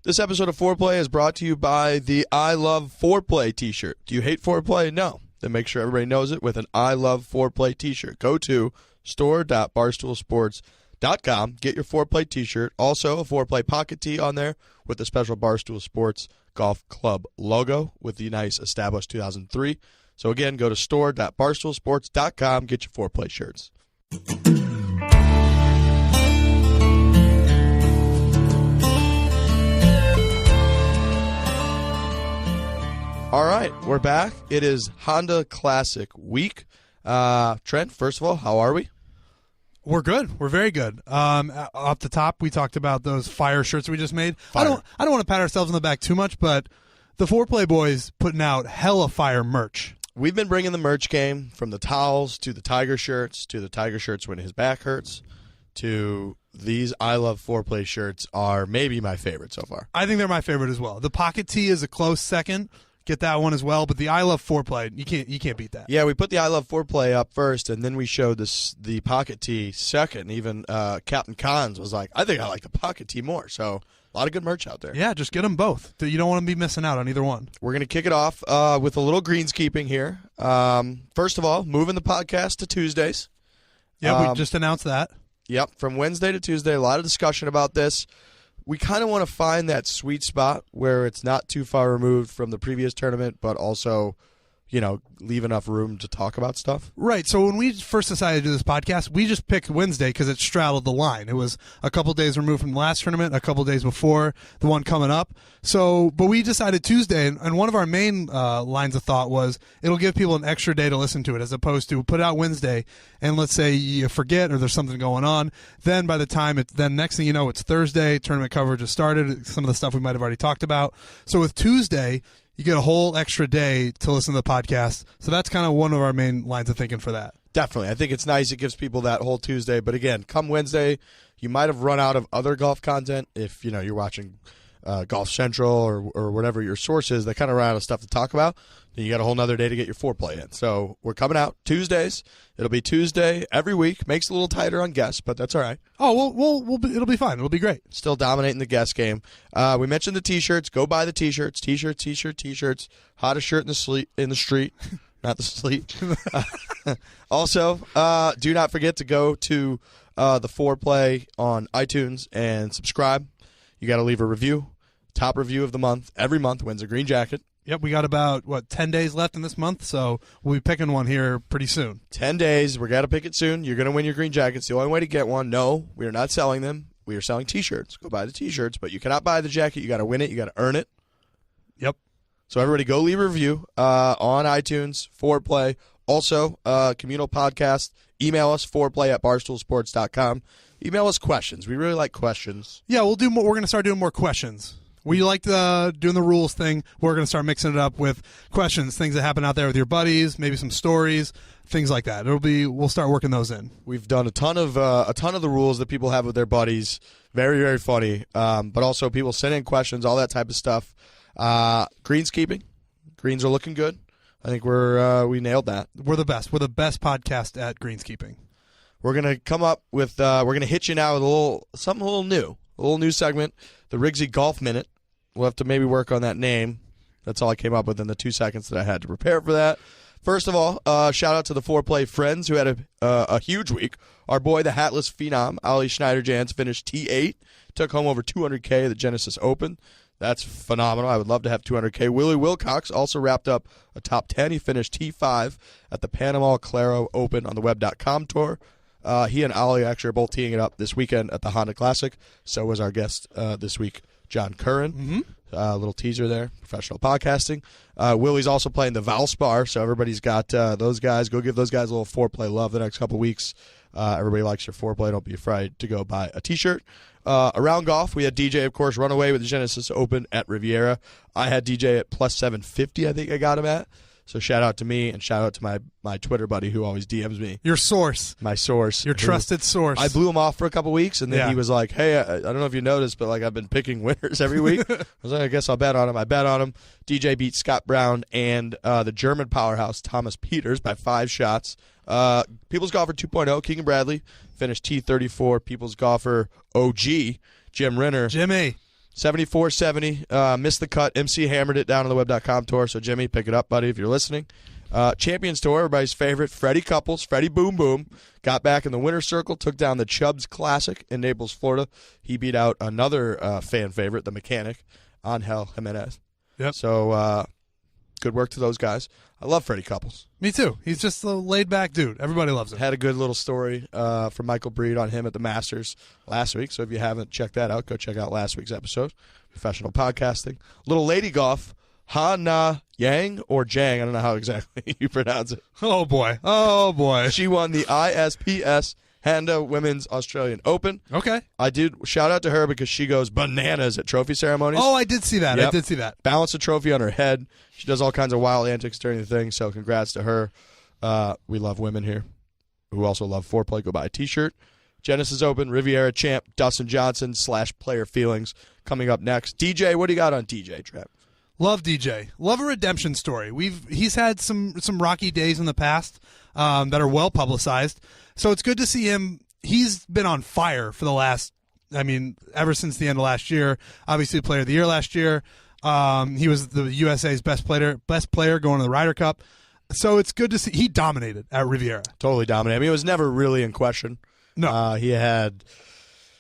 This episode of Foreplay is brought to you by the I Love Foreplay t-shirt. Do you hate foreplay? No. Then make sure everybody knows it with an I Love Foreplay t-shirt. Go to store.barstoolsports.com. Get your Foreplay t-shirt. Also, a Foreplay pocket tee on there with the special Barstool Sports Golf Club logo with the nice established 2003. So again, go to store.barstoolsports.com. Get your Foreplay shirts. All right, we're back. It is Honda Classic Week. Trent, first of all, how are we? We're good. We're very good. Off the top, we talked about those fire shirts we just made. I don't want to pat ourselves on the back too much, but the Foreplay boys putting out hella fire merch. We've been bringing the merch game from the towels to the Tiger shirts to the Tiger shirts when his back hurts to these I Love Foreplay shirts are maybe my favorite so far. I think they're my favorite as well. The pocket tee is a close second. Get that one as well, but the I Love Foreplay, you can't beat that. Yeah, we put the I Love Foreplay up first, and then we showed the pocket tee second. Even Captain Cons was like, I think I like the pocket tee more. So a lot of good merch out there. Yeah, just get them both. You don't want to be missing out on either one. We're going to kick it off with a little greenskeeping here. First of all, moving the podcast to Tuesdays. Yeah, we just announced that. Yep, from Wednesday to Tuesday. A lot of discussion about this. We kind of want to find that sweet spot where it's not too far removed from the previous tournament, but also, leave enough room to talk about stuff. Right. So when we first decided to do this podcast, we just picked Wednesday because it straddled the line. It was a couple days removed from the last tournament, a couple days before the one coming up. But we decided Tuesday, and one of our main lines of thought was it'll give people an extra day to listen to it, as opposed to put it out Wednesday, and let's say you forget or there's something going on. Then by the time next thing you know, it's Thursday, tournament coverage has started, some of the stuff we might have already talked about. So with Tuesday, you get a whole extra day to listen to the podcast. So that's kind of one of our main lines of thinking for that. Definitely. I think it's nice. It gives people that whole Tuesday. But again, come Wednesday, you might have run out of other golf content if, you're watching Golf Central or whatever your source is. They kind of run out of stuff to talk about. Then you got a whole nother day to get your foreplay in. So we're coming out Tuesdays. It'll be Tuesday every week. Makes it a little tighter on guests, but that's all right. Oh, it'll be fine. It'll be great. Still dominating the guest game. We mentioned the T-shirts. Go buy the T-shirts. T-shirts. Hottest shirt in the street. Not the sleet. Also, do not forget to go to the Foreplay on iTunes and subscribe. You got to leave a review. Top review of the month. Every month wins a green jacket. Yep, we got about, 10 days left in this month, so we'll be picking one here pretty soon. 10 days. We got to pick it soon. You're going to win your green jackets. The only way to get one, no, we are not selling them. We are selling T-shirts. Go buy the T-shirts, but you cannot buy the jacket. You got to win it. You got to earn it. Yep. So everybody go leave a review on iTunes, Foreplay. Also, communal podcast. Email us, foreplay@barstoolsports.com. Email us questions. We really like questions. Yeah, we'll do more. We're going to start doing more questions. We like doing the rules thing. We're going to start mixing it up with questions, things that happen out there with your buddies, maybe some stories, things like that. We'll start working those in. We've done a ton of the rules that people have with their buddies. Very, very funny. But also people send in questions, all that type of stuff. Greenskeeping. Greens are looking good. I think we nailed that. We're the best. We're the best podcast at greenskeeping. We're gonna come up with. We're gonna hit you now with something a little new segment, the Rigsy Golf Minute. We'll have to maybe work on that name. That's all I came up with in the 2 seconds that I had to prepare for that. First of all, shout out to the Foreplay friends who had a huge week. Our boy, the hatless phenom, Ali Schneider-Jans, finished T8, took home over 200K at the Genesis Open. That's phenomenal. I would love to have 200K. Willie Wilcox also wrapped up a top 10. He finished T5 at the Panama Claro Open on the web.com tour. He and Ali actually are both teeing it up this weekend at the Honda Classic. So was our guest this week, Jon Curran. Mm-hmm. A little teaser there, professional podcasting. Willie's also playing the Valspar, so everybody's got those guys. Go give those guys a little Foreplay love the next couple weeks. Everybody likes your Foreplay. Don't be afraid to go buy a T-shirt. Around golf, we had DJ, of course, run away with the Genesis Open at Riviera. I had DJ at plus 750, I think I got him at. So shout out to me and shout out to my Twitter buddy who always DMs me. Your source. My source. Your trusted source. I blew him off for a couple weeks, and then he was like, hey, I don't know if you noticed, but like I've been picking winners every week. I was like, I guess I'll bet on him. I bet on him. DJ beat Scott Brown and the German powerhouse Thomas Peters by 5 shots. People's Golfer 2.0, Keegan Bradley, finished T34. People's Golfer OG, Jim Renner. Jimmy. 7470. Missed the cut. MC hammered it down on the web.com tour. So, Jimmy, pick it up, buddy, if you're listening. Champions Tour, everybody's favorite. Freddie Couples. Freddie Boom Boom got back in the winner's circle, took down the Chubbs Classic in Naples, Florida. He beat out another fan favorite, the Mechanic, Angel Jimenez. Yep. So, good work to those guys. I love Freddie Couples. Me too. He's just a laid-back dude. Everybody loves him. Had a good little story from Michael Breed on him at the Masters last week. So if you haven't checked that out, go check out last week's episode. Professional podcasting. Little lady golf. Ha Na Yang or Jang. I don't know how exactly you pronounce it. Oh, boy. Oh, boy. She won the ISPS Handa Women's Australian Open. Okay. I did shout out to her because she goes bananas at trophy ceremonies. Oh, I did see that. Yep. I did see that. Balance a trophy on her head. She does all kinds of wild antics during the thing, so congrats to her. We love women here who also love foreplay. Go buy a T-shirt. Genesis Open, Riviera Champ, Dustin Johnson / Player Feelings coming up next. DJ, what do you got on DJ, Trent? Love DJ. Love a redemption story. He's had some rocky days in the past that are well publicized. So it's good to see him. He's been on fire for the last, ever since the end of last year. Obviously, Player of the Year last year. He was the USA's best player going to the Ryder Cup. So it's good to see. He dominated at Riviera. Totally dominated. It was never really in question. No. He had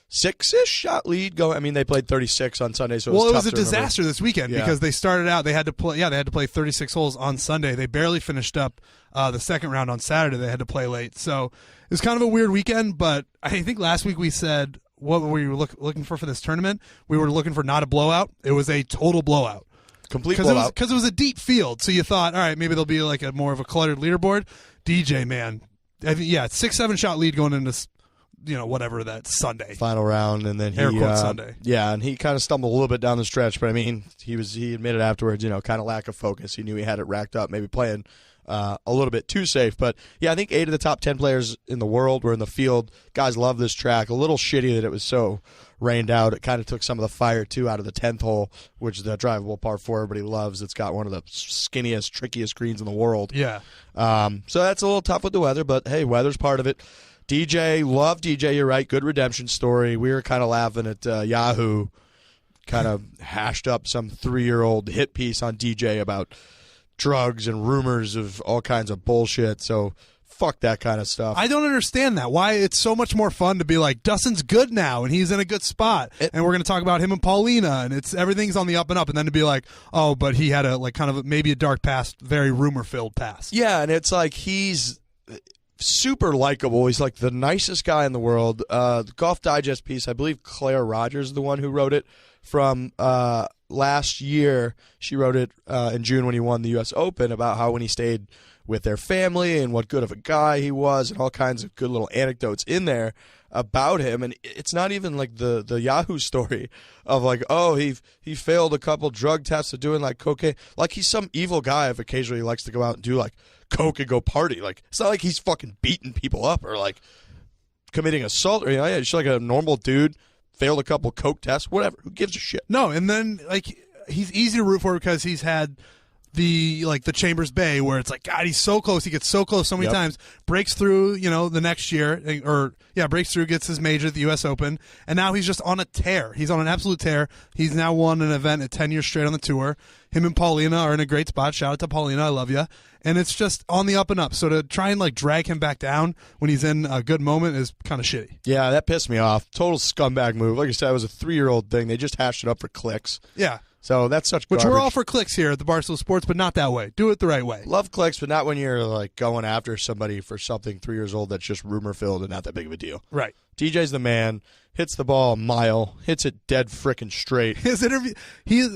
6-ish shot lead going. They played 36 on Sunday, so it was tough a disaster this weekend because they started out. They had to play 36 holes on Sunday. They barely finished up the second round on Saturday. They had to play late, so it was kind of a weird weekend. But I think last week we said what were you looking for this tournament? We were looking for not a blowout. It was a total blowout, complete blowout because it was a deep field. So you thought, all right, maybe there'll be like a more of a cluttered leaderboard. DJ, man, 6-7 shot lead going into whatever that Sunday final round, and then Sunday. Yeah, and he kind of stumbled a little bit down the stretch, but he admitted afterwards, kind of lack of focus. He knew he had it racked up, maybe playing a little bit too safe. But yeah, I think 8 of the top 10 players in the world were in the field. Guys love this track. A little shitty that it was so rained out. It kind of took some of the fire too out of the 10th hole, which is the drivable par 4 everybody loves. It's got one of the skinniest, trickiest greens in the world. Yeah. So that's a little tough with the weather, but hey, weather's part of it. DJ, love DJ, you're right. Good redemption story. We were kind of laughing at Yahoo, kind of hashed up some 3-year-old hit piece on DJ about drugs and rumors of all kinds of bullshit. So fuck that kind of stuff. I don't understand that. Why it's so much more fun to be like, Dustin's good now and he's in a good spot. And we're going to talk about him and Paulina and everything's on the up and up. And then to be like, oh, but he had maybe a dark past, very rumor-filled past. Yeah, and it's like he's super likable. He's like the nicest guy in the world. The Golf Digest piece, I believe Claire Rogers is the one who wrote it from last year. She wrote it in June when he won the U.S. Open about how when he stayed with their family and what good of a guy he was and all kinds of good little anecdotes in there about him. And it's not even like the Yahoo story of like, oh, he failed a couple drug tests of doing like cocaine. Like he's some evil guy if occasionally he likes to go out and do like coke and go party. Like it's not like he's fucking beating people up or like committing assault or he's just like a normal dude, failed a couple coke tests, whatever. Who gives a shit? No, and then like he's easy to root for because he's had the Chambers Bay where it's like, God, he's so close. He gets so close so many times, breaks through, the next year breaks through, gets his major at the U.S. Open. And now he's just on a tear. He's on an absolute tear. He's now won an event at 10 years straight on the tour. Him and Paulina are in a great spot. Shout out to Paulina. I love you. And it's just on the up and up. So to try and drag him back down when he's in a good moment is kind of shitty. Yeah, that pissed me off. Total scumbag move. Like I said, it was a 3-year-old thing. They just hashed it up for clicks. Yeah. So that's such garbage. Which we're all for clicks here at the Barstool Sports, but not that way. Do it the right way. Love clicks, but not when you're like going after somebody for something 3 years old that's just rumor filled and not that big of a deal. Right. DJ's the man. Hits the ball a mile. Hits it dead frickin' straight. His interview.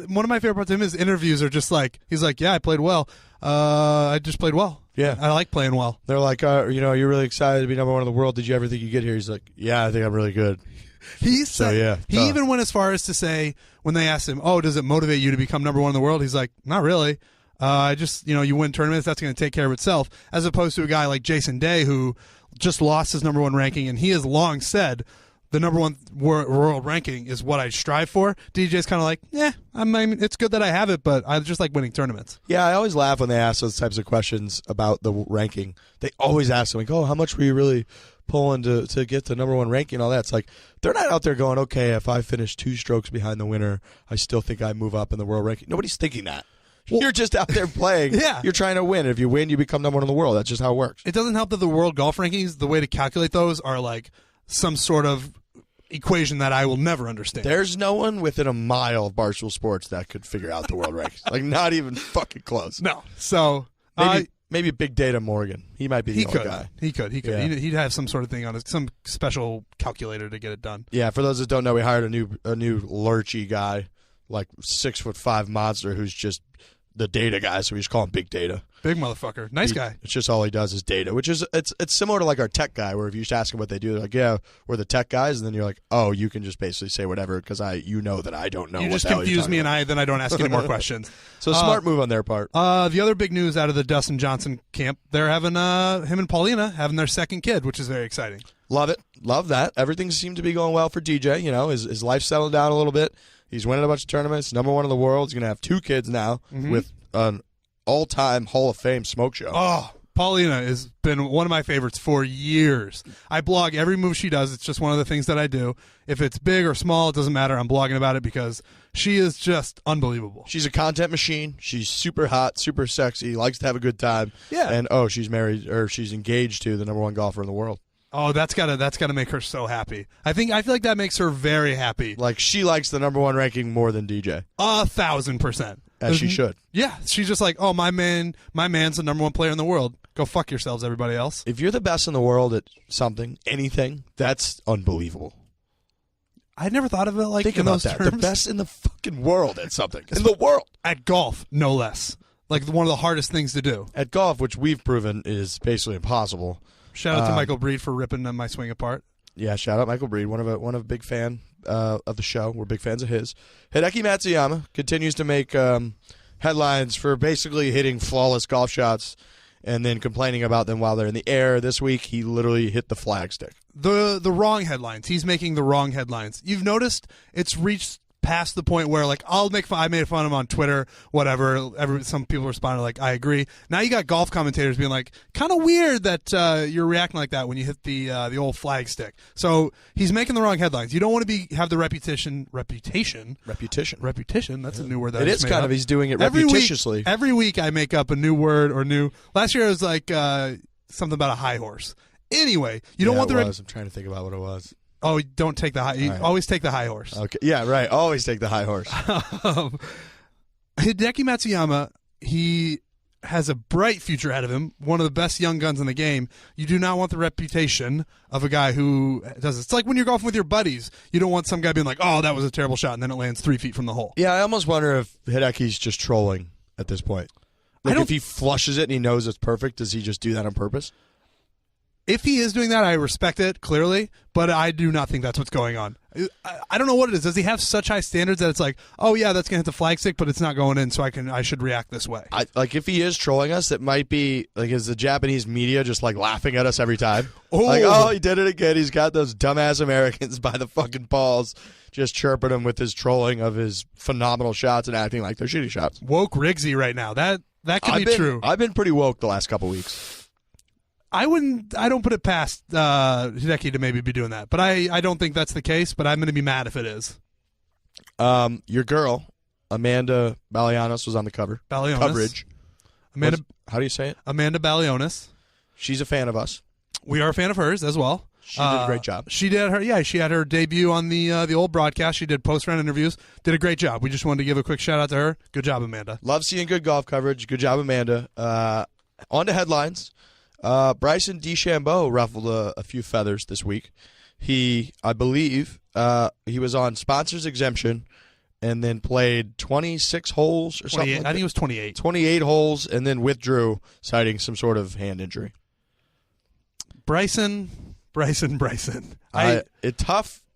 One of my favorite parts of him. His interviews are just like he's like, yeah, I played well. I just played well. Yeah, I like playing well. They're like, you're really excited to be number 1 in the world. Did you ever think you get here? He's like, yeah, I think I'm really good. He even went as far as to say when they asked him, "Oh, does it motivate you to become number 1 in the world?" He's like, "Not really. I just, you win tournaments. That's going to take care of itself." As opposed to a guy like Jason Day who just lost his number 1 ranking, and he has long said the number 1 world ranking is what I strive for. DJ's kind of like, it's good that I have it, but I just like winning tournaments. Yeah, I always laugh when they ask those types of questions about the ranking. They always ask them, like, "Oh, how much were you really pulling to get the number one ranking and all that. It's like they're not out there going, okay, if I finish 2 strokes behind the winner, I still think I move up in the world ranking. Nobody's thinking that. Well, you're just out there playing. Yeah. You're trying to win. If you win, you become number one in the world. That's just how it works. It doesn't help that the world golf rankings, the way to calculate those are like some sort of equation that I will never understand. There's no one within a mile of Barstool Sports that could figure out the world rankings. Like, not even fucking close. No. So maybe Big Data Morgan. He might be the only guy. He could. Yeah. He'd have some sort of thing on some special calculator to get it done. Yeah, for those that don't know, we hired a new lurchy guy, like 6'5" monster who's just the data guy, so we just call him Big Data. Big motherfucker. Nice guy. It's just all he does is data, which is it's similar to like our tech guy, where if you just ask him what they do, they're like, yeah, we're the tech guys, and then you're like, oh, you can just basically say whatever because you know that I don't know. You what just the hell you're confuse me, talking and then I don't ask any more questions. So smart move on their part. The other big news out of the Dustin Johnson camp, they're having him and Paulina having their second kid, which is very exciting. Love it. Love that. Everything seemed to be going well for DJ. You know, his life settled down a little bit. He's winning a bunch of tournaments. Number one in the world. He's going to have 2 kids now with an all-time Hall of Fame smoke show. Oh, Paulina has been one of my favorites for years. I blog every move she does. It's just one of the things that I do. If it's big or small, it doesn't matter. I'm blogging about it because she is just unbelievable. She's a content machine. She's super hot, super sexy, likes to have a good time. Yeah. And, she's married, or she's engaged to the number one golfer in the world. Oh, that's gotta make her so happy. I feel like that makes her very happy. Like, she likes the number one ranking more than DJ. 1,000%. As she should. Yeah, she's just like, oh, my man's the number one player in the world. Go fuck yourselves, everybody else. If you're the best in the world at something, anything, that's unbelievable. I never thought of it like Think in about those that. terms. The best in the fucking world at something. In the world. At golf, no less. Like one of the hardest things to do. At golf, which we've proven is basically impossible. Shout out to Michael Breed for ripping my swing apart. Yeah, shout out Michael Breed, one of a big fan of the show. We're big fans of his. Hideki Matsuyama continues to make headlines for basically hitting flawless golf shots and then complaining about them while they're in the air. This week, he literally hit the flagstick. The wrong headlines. He's making the wrong headlines. You've noticed it's reached past the point where, like, I made fun of him on Twitter, whatever. Some people responded like, I agree. Now you got golf commentators being like, kind of weird that you're reacting like that when you hit the old flag stick. So he's making the wrong headlines. You don't want to have the reputation. Repetition. That's a new word that it I is just made kind up. of. He's doing it Every repetitiously. Every week I make up a new word or new. Last year it was like something about a high horse. Anyway, you don't want the. I'm trying to think about what it was. Oh, don't take the high. You right. Always take the high horse. Okay. Yeah, right. Always take the high horse. Hideki Matsuyama, he has a bright future ahead of him. One of the best young guns in the game. You do not want the reputation of a guy who does it. It's like when you're golfing with your buddies. You don't want some guy being like, "Oh, that was a terrible shot," and then it lands 3 feet from the hole. Yeah, I almost wonder if Hideki's just trolling at this point. Like, if he flushes it and he knows it's perfect, does he just do that on purpose? If he is doing that, I respect it, clearly, but I do not think that's what's going on. I don't know what it is. Does he have such high standards that it's like, oh, yeah, that's going to hit the flagstick, but it's not going in, so I should react this way? Like, if he is trolling us, it might be, like, is the Japanese media just, like, laughing at us every time? Oh. Like, oh, he did it again. He's got those dumbass Americans by the fucking balls just chirping him with his trolling of his phenomenal shots and acting like they're shitty shots. Woke Riggsy right now. That could be true. I've been pretty woke the last couple weeks. I don't put it past Hideki to maybe be doing that, but I don't think that's the case, but I'm going to be mad if it is. Your girl, Amanda Balionis, was on the Balionis. coverage. How do you say it? Amanda Balionis. She's a fan of us. We are a fan of hers as well. She did a great job. She had her debut on the old broadcast. She did post-round interviews. Did a great job. We just wanted to give a quick shout-out to her. Good job, Amanda. Love seeing good golf coverage. Good job, Amanda. On to headlines. Bryson DeChambeau ruffled a few feathers this week. I believe, he was on sponsors exemption and then played 26 holes or something. I think it was 28. 28 holes and then withdrew, citing some sort of hand injury. Bryson.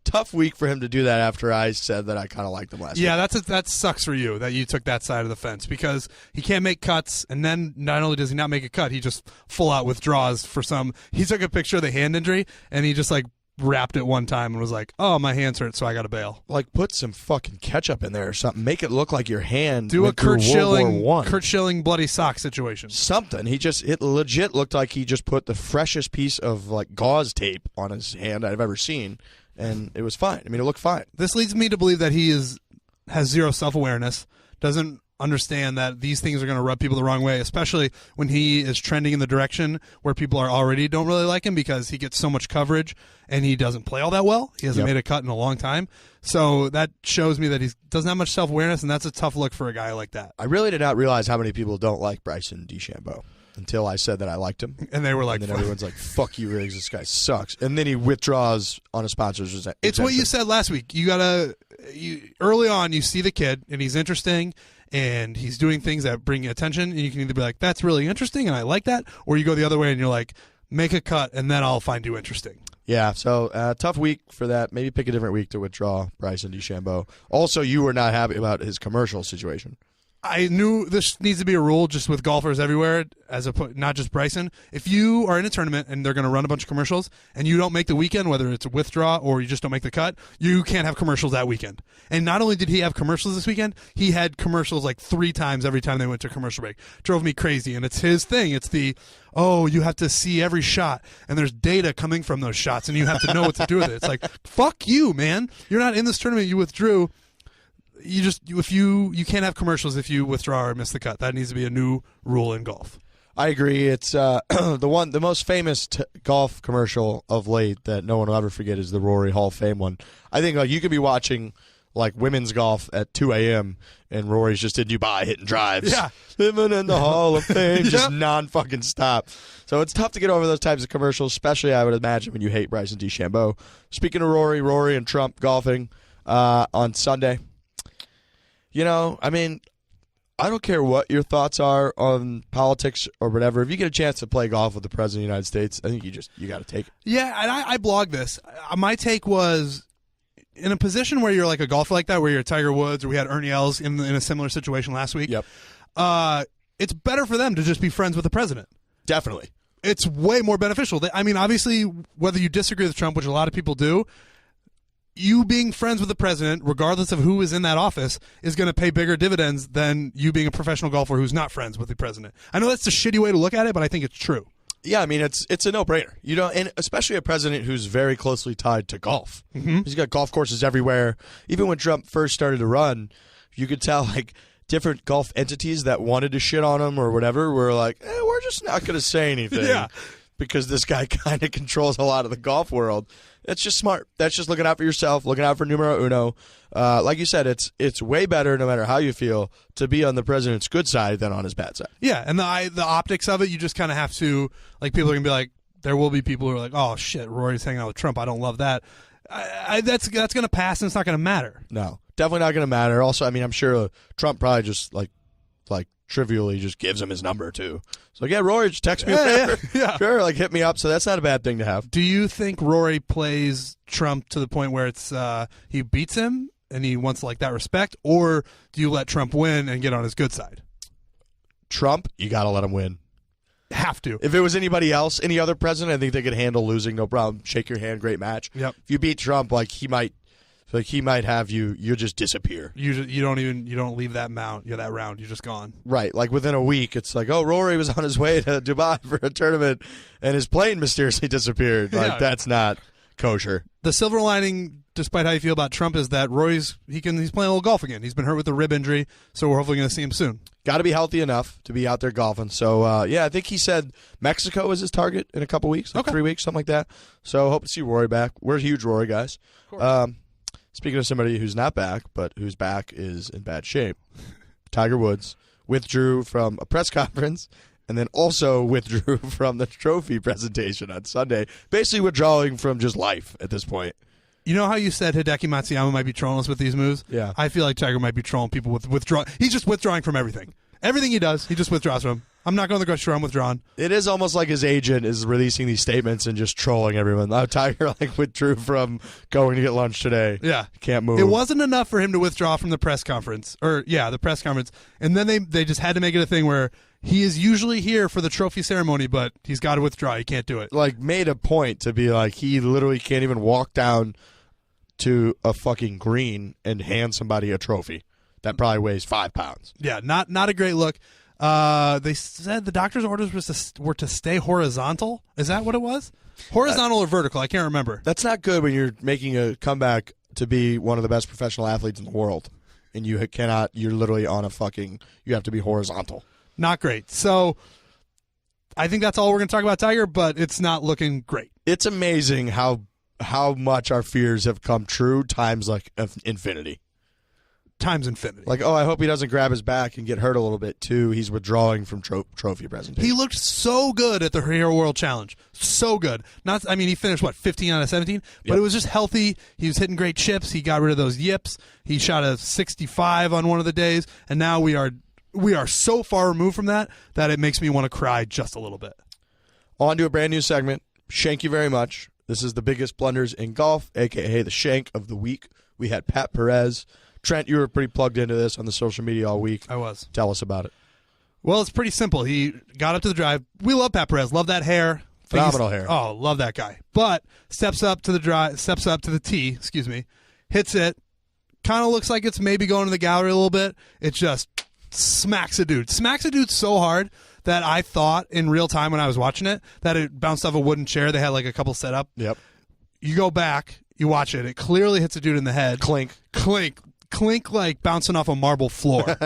Tough week for him to do that after I said that I kind of liked him last week. Yeah, that sucks for you that you took that side of the fence because he can't make cuts, and then not only does he not make a cut, he just full out withdraws for some. He took a picture of the hand injury, and he just like wrapped it one time and was like, "Oh, my hands hurt, so I got to bail." Like, put some fucking ketchup in there or something. Make it look like your hand Do a went through Kurt World War I. Schilling bloody sock situation. Something. It legit looked like he just put the freshest piece of like gauze tape on his hand I've ever seen, and it was fine. I mean, it looked fine. This leads me to believe that he has zero self-awareness, doesn't understand that these things are going to rub people the wrong way, especially when he is trending in the direction where people are already don't really like him because he gets so much coverage and he doesn't play all that well. He hasn't made a cut in a long time. So that shows me that he doesn't have much self-awareness, and that's a tough look for a guy like that. I really did not realize how many people don't like Bryson DeChambeau until I said that I liked him. And they were like, and then everyone's like, fuck you, Riggs, this guy sucks. And then he withdraws on a sponsor's exemption. It's what you said last week. Early on, you see the kid, and he's interesting, and he's doing things that bring you attention, and you can either be like, that's really interesting, and I like that, or you go the other way, and you're like, make a cut, and then I'll find you interesting. Yeah, so tough week for that. Maybe pick a different week to withdraw Bryson DeChambeau. Also, you were not happy about his commercial situation. I knew this needs to be a rule just with golfers everywhere, not just Bryson. If you are in a tournament and they're going to run a bunch of commercials and you don't make the weekend, whether it's a withdraw or you just don't make the cut, you can't have commercials that weekend. And not only did he have commercials this weekend, he had commercials like 3 times every time they went to commercial break. Drove me crazy. And it's his thing. It's you have to see every shot and there's data coming from those shots and you have to know what to do with it. It's like, fuck you, man. You're not in this tournament. You withdrew. You can't have commercials if you withdraw or miss the cut. That needs to be a new rule in golf. I agree. It's the most famous golf commercial of late that no one will ever forget is the Rory Hall of Fame one. I think like you could be watching like women's golf at 2 a.m. and Rory's just in Dubai hitting drives. Yeah, living in the Hall of Fame, just non-fucking stop. So it's tough to get over those types of commercials, especially I would imagine when you hate Bryson DeChambeau. Speaking of Rory and Trump golfing on Sunday. You know, I mean, I don't care what your thoughts are on politics or whatever. If you get a chance to play golf with the President of the United States, I think you got to take it. Yeah, and I blogged this. My take was, in a position where you're like a golfer like that, where you're Tiger Woods, or we had Ernie Els in a similar situation last week, it's better for them to just be friends with the President. Definitely. It's way more beneficial. I mean, obviously, whether you disagree with Trump, which a lot of people do, you being friends with the president, regardless of who is in that office, is going to pay bigger dividends than you being a professional golfer who's not friends with the president. I know that's a shitty way to look at it, but I think it's true. Yeah, I mean, it's a no-brainer. You know, and especially a president who's very closely tied to golf. Mm-hmm. He's got golf courses everywhere. Even when Trump first started to run, you could tell, like, different golf entities that wanted to shit on him or whatever were like, we're just not going to say anything. Yeah. Because this guy kind of controls a lot of the golf world. That's just smart. That's just looking out for yourself, looking out for numero uno. Like you said, it's way better, no matter how you feel, to be on the president's good side than on his bad side. Yeah, and the optics of it, you just kind of have to, like, people are going to be like, there will be people who are like, oh, shit, Rory's hanging out with Trump. I don't love that. That's going to pass, and it's not going to matter. No, definitely not going to matter. Also, I mean, I'm sure Trump probably just, like trivially just gives him his number too. So yeah, Rory, just text me. Yeah. Sure, like hit me up. So that's not a bad thing to have. Do you think Rory plays Trump to the point where it's he beats him and he wants like that respect, or do you let Trump win and get on his good side? Trump, you got to let him win. Have to. If it was anybody else, any other president, I think they could handle losing, no problem. Shake your hand, great match. Yep. If you beat Trump, like he might have you just disappear. You don't leave that mount. You're that round. You're just gone. Right. Like within a week, it's like, oh, Rory was on his way to Dubai for a tournament, and his plane mysteriously disappeared. Like that's not kosher. The silver lining, despite how you feel about Trump, is that he's playing a little golf again. He's been hurt with a rib injury, so we're hopefully going to see him soon. Got to be healthy enough to be out there golfing. So I think he said Mexico is his target in a couple weeks, like 3 weeks, something like that. So hope to see Rory back. We're huge Rory guys. Of course. Speaking of somebody who's not back, but whose back is in bad shape, Tiger Woods withdrew from a press conference and then also withdrew from the trophy presentation on Sunday, basically withdrawing from just life at this point. You know how you said Hideki Matsuyama might be trolling us with these moves? Yeah. I feel like Tiger might be trolling people with withdrawing. He's just withdrawing from everything. Everything he does, he just withdraws from. I'm not going to the grocery store. I'm withdrawn. It is almost like his agent is releasing these statements and just trolling everyone. Oh, Tiger withdrew from going to get lunch today. Yeah. Can't move. It wasn't enough for him to withdraw from the press conference. The press conference. And then they just had to make it a thing where He is usually here for the trophy ceremony, but he's got to withdraw. He can't do it. Like, made a point to be like, he literally can't even walk down to a fucking green and hand somebody a trophy that probably weighs 5 pounds. Yeah, not a great look. They said the doctor's orders were to stay horizontal. Is that what it was? Horizontal or vertical? I can't remember. That's not good when you're making a comeback to be one of the best professional athletes in the world, and you cannot. You're literally on a fucking. You have to be horizontal. Not great. So I think that's all we're going to talk about Tiger, but it's not looking great. It's amazing how much our fears have come true times like infinity. Times infinity. Like, oh, I hope he doesn't grab his back and get hurt a little bit too. He's withdrawing from trophy presentation. He looked so good at the Hero World Challenge. So good. He finished, 15 out of 17? But It was just healthy. He was hitting great chips. He got rid of those yips. He shot a 65 on one of the days. And now we are so far removed from that it makes me want to cry just a little bit. On to a brand new segment. Shank you very much. This is the biggest blunders in golf, a.k.a. the Shank of the week. We had Pat Perez. Trent, you were pretty plugged into this on the social media all week. I was. Tell us about it. Well, it's pretty simple. He got up to the drive. We love Pat Perez. Love that hair. Phenomenal hair. Oh, love that guy. But steps up to the tee, hits it. Kind of looks like it's maybe going to the gallery a little bit. It just smacks a dude. Smacks a dude so hard that I thought in real time when I was watching it that it bounced off a wooden chair. They had like a couple set up. Yep. You go back, you watch it. It clearly hits a dude in the head. Clink. Clink. Clink like bouncing off a marble floor.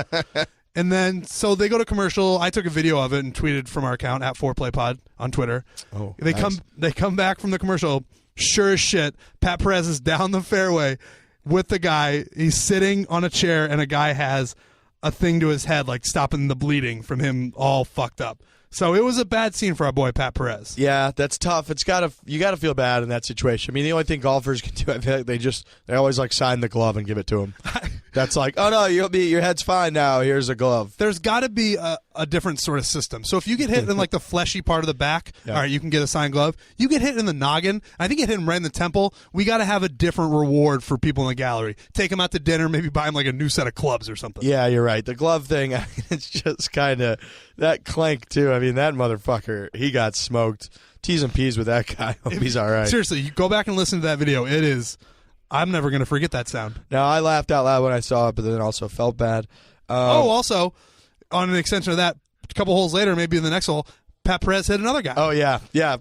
And then, so they go to commercial. I took a video of it and tweeted from our account at ForePlayPod on Twitter. Oh, they nice. come back from the commercial. Sure as shit, Pat Perez is down the fairway with the guy. He's sitting on a chair, and a guy has a thing to his head, like stopping the bleeding from him all fucked up. So it was a bad scene for our boy Pat Perez. Yeah, that's tough. You gotta feel bad in that situation. I mean, the only thing golfers can do, I feel like they always like sign the glove and give it to him. That's like, oh no, your head's fine now. Here's a glove. There's got to be a different sort of system. So if you get hit in like the fleshy part of the back, all right, you can get a signed glove. You get hit in the noggin. I think it hit him right in the temple. We got to have a different reward for people in the gallery. Take him out to dinner, maybe buy him like a new set of clubs or something. Yeah, you're right. The glove thing, it's just kind of that clank too. I mean, that motherfucker, he got smoked. T's and P's with that guy. Hope he's all right. Seriously, you go back and listen to that video. It is. I'm never going to forget that sound. Now, I laughed out loud when I saw it, but then also felt bad. Also, on an extension of that, a couple holes later, maybe in the next hole, Pat Perez hit another guy. Oh, yeah. Yeah,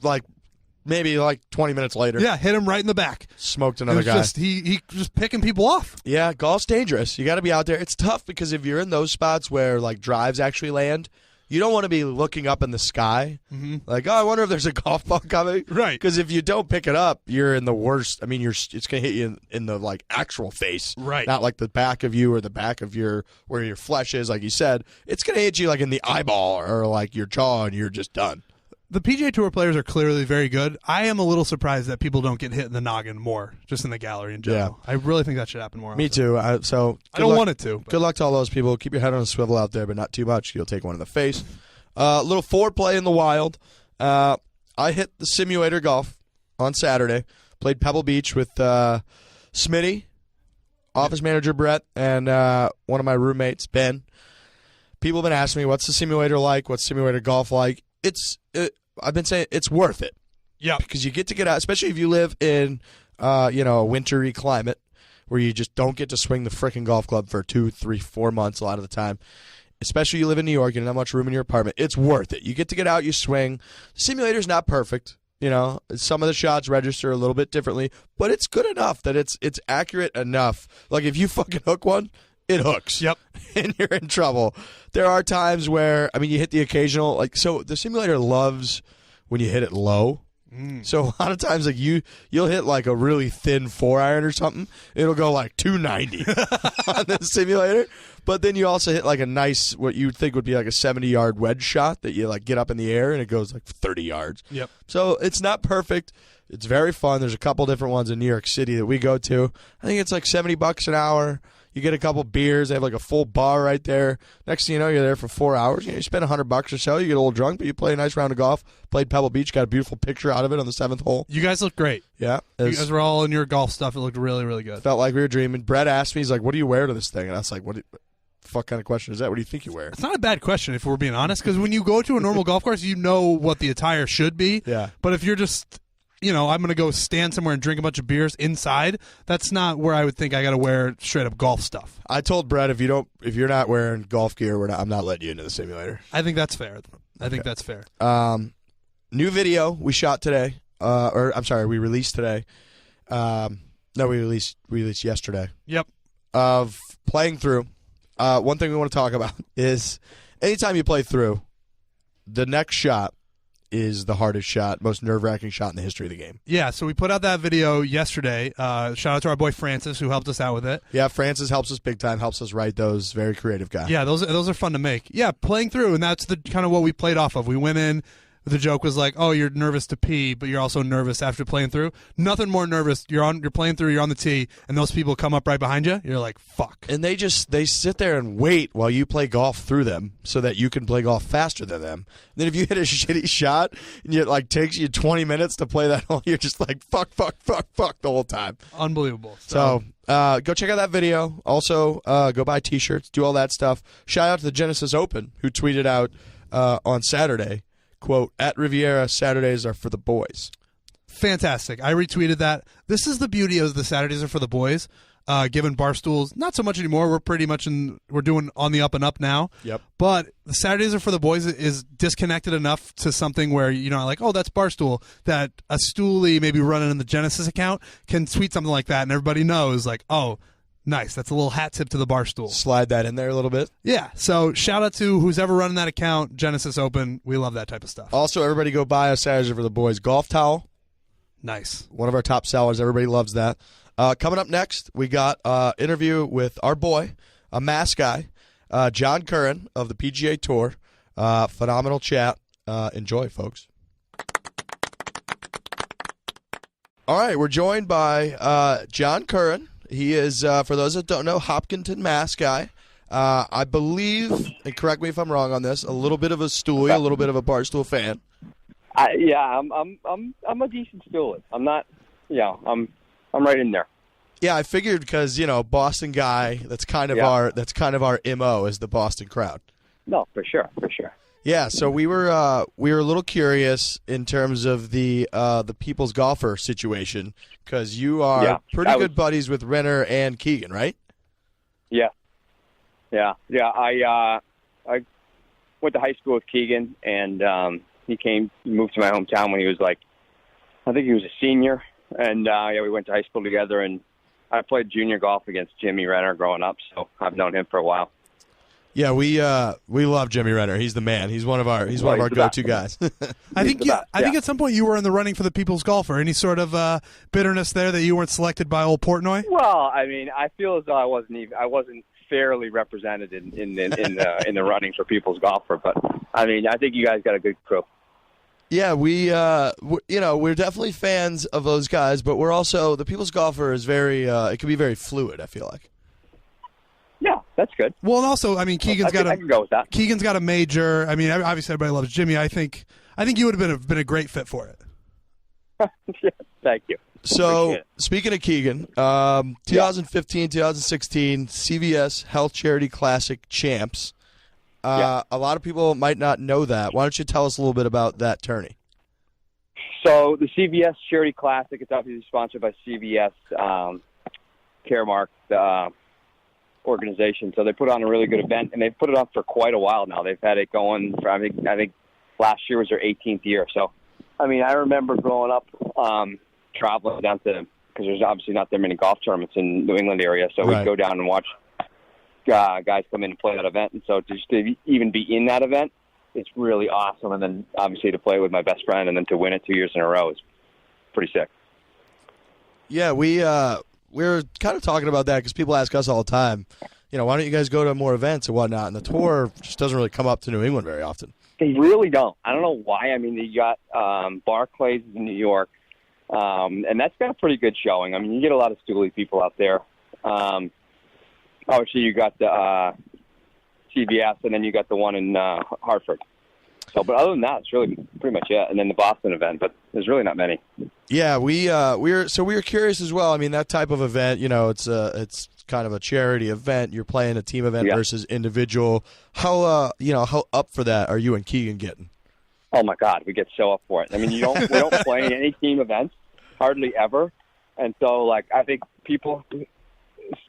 maybe 20 minutes later. Yeah, hit him right in the back. Smoked another guy. He just picking people off. Yeah, golf's dangerous. You got to be out there. It's tough because if you're in those spots where drives actually land, you don't want to be looking up in the sky. Mm-hmm. Like, oh, I wonder if there's a golf ball coming. Right. Because if you don't pick it up, you're in the worst. I mean, it's going to hit you in the actual face. Right. Not like the back of you or the back of where your flesh is, like you said. It's going to hit you in the eyeball or your jaw, and you're just done. The PGA Tour players are clearly very good. I am a little surprised that people don't get hit in the noggin more, just in the gallery in general. Yeah. I really think that should happen more often. Me too. I don't want it to. But. Good luck to all those people. Keep your head on a swivel out there, but not too much. You'll take one in the face. A little foreplay in the wild. I hit the simulator golf on Saturday. Played Pebble Beach with Smitty, office manager Brett, and one of my roommates, Ben. People have been asking me, what's the simulator like? What's simulator golf like? I've been saying it's worth it. Yeah. Because you get to get out, especially if you live in a wintry climate where you just don't get to swing the frickin' golf club for 2, 3, 4 months a lot of the time. Especially you live in New York, you don't have much room in your apartment. It's worth it. You get to get out, you swing. The simulator's not perfect. Some of the shots register a little bit differently, but it's good enough that it's accurate enough. Like if you fucking hook one, it hooks. Yep. And you're in trouble. There are times where, you hit the occasional, so the simulator loves when you hit it low. So a lot of times, you'll hit a really thin 4-iron or something. It'll go 290 on the simulator. But then you also hit a nice, what you would think would be a 70-yard wedge shot that you get up in the air and it goes 30 yards. Yep. So it's not perfect. It's very fun. There's a couple different ones in New York City that we go to. I think it's $70 an hour. You get a couple beers. They have a full bar right there. Next thing you know, you're there for 4 hours. You spend $100 or so. You get a little drunk, but you play a nice round of golf. Played Pebble Beach. Got a beautiful picture out of it on the 7th hole. You guys look great. Yeah. You guys were all in your golf stuff. It looked really, really good. Felt like we were dreaming. Brett asked me, he's like, what do you wear to this thing? And I was like, what fuck kind of question is that? What do you think you wear? It's not a bad question if we're being honest, because when you go to a normal golf course, you know what the attire should be. Yeah. But if you're just, I'm going to go stand somewhere and drink a bunch of beers inside, that's not where I would think I got to wear straight up golf stuff. I told Brett if you're not wearing golf gear, I'm not letting you into the simulator. I think that's fair. I think that's fair. New video we shot today, we released today. We released yesterday. Yep. Of playing through. One thing we want to talk about is anytime you play through, the next shot is the hardest shot, most nerve-wracking shot in the history of the game. Yeah, so we put out that video yesterday. Shout out to our boy Francis who helped us out with it. Yeah, Francis helps us big time, helps us write those. Very creative guy. Yeah, those are fun to make. Yeah, playing through, and that's the kind of what we played off of. We went in. The joke was like, oh, you're nervous to pee, but you're also nervous after playing through. Nothing more nervous. You're playing through, you're on the tee, and those people come up right behind you. You're like, fuck. And they sit there and wait while you play golf through them so that you can play golf faster than them. And then if you hit a shitty shot and it takes you 20 minutes to play that hole, you're just like, fuck the whole time. Unbelievable. So go check out that video. Also, go buy T-shirts, do all that stuff. Shout out to the Genesis Open who tweeted out on Saturday, quote, at Riviera, Saturdays are for the boys. Fantastic. I retweeted that. This is the beauty of the Saturdays are for the boys. Given Barstools, not so much anymore. We're doing on the up and up now. Yep. But the Saturdays are for the boys is disconnected enough to something where, like, oh, that's Barstool, that a stoolie maybe running in the Genesis account can tweet something like that and everybody knows, like, oh, nice. That's a little hat tip to the Barstool. Slide that in there a little bit. Yeah. So shout out to who's ever running that account, Genesis Open. We love that type of stuff. Also, everybody go buy a Saturdays for the Boys golf towel. Nice. One of our top sellers. Everybody loves that. Coming up next, we got interview with our boy, a mass guy, Jon Curran of the PGA Tour. Phenomenal chat. Enjoy, folks. All right, we're joined by Jon Curran. He is, for those that don't know, Hopkinton, Mass guy. I believe, and correct me if I'm wrong on this, a little bit of a stoolie, a little bit of a Barstool fan. I'm a decent stoolie. I'm not, I'm right in there. Yeah, I figured because Boston guy. That's kind of our MO is the Boston crowd. No, for sure. Yeah, so we were a little curious in terms of the People's Golfer situation because you are pretty good buddies with Renner and Keegan, right? Yeah. I went to high school with Keegan, and he moved to my hometown when he was I think he was a senior, and we went to high school together, and I played junior golf against Jimmy Renner growing up, so I've known him for a while. Yeah, we love Jimmy Renner. He's the man. He's one of our go-to guys. I think at some point you were in the running for the People's Golfer. Any sort of bitterness there that you weren't selected by old Portnoy? Well, I mean, I feel as though I wasn't fairly represented in the running for People's Golfer, but I mean, I think you guys got a good crew. Yeah, we're definitely fans of those guys, but we're also the People's Golfer is very it can be very fluid, I feel like. Yeah, that's good. Well, and also, I mean, I can go with that. Keegan's got a major. I mean, obviously everybody loves Jimmy. I think you would have been a great fit for it. Yeah, thank you. So, speaking of Keegan, 2015, 2016 CVS Health Charity Classic champs. A lot of people might not know that. Why don't you tell us a little bit about that tourney? So, the CVS Charity Classic, it's obviously sponsored by CVS Caremark, the organization. So they put on a really good event, and they've put it on for quite a while now. They've had it going for, I think last year was their 18th year. So, I mean, I remember growing up traveling down to, because there's obviously not that many golf tournaments in the New England area, so we'd go down and watch guys come in and play that event. And so just to even be in that event, it's really awesome. And then obviously to play with my best friend and then to win it 2 years in a row is pretty sick. Yeah, we're kind of talking about that because people ask us all the time, why don't you guys go to more events and whatnot? And the tour just doesn't really come up to New England very often. They really don't. I don't know why. I mean, you got Barclays in New York, and that's got a pretty good showing. I mean, you get a lot of stoolie people out there. Obviously, you got the CVS, and then you got the one in Hartford. So, but other than that, it's really pretty much it. And then the Boston event, but there's really not many. Yeah, we were curious as well. I mean, that type of event, it's kind of a charity event. You're playing a team event Yeah. versus individual. How how up for that are you and Keegan getting? Oh my God, we get so up for it. I mean, we don't play in any team events, hardly ever, and so like I think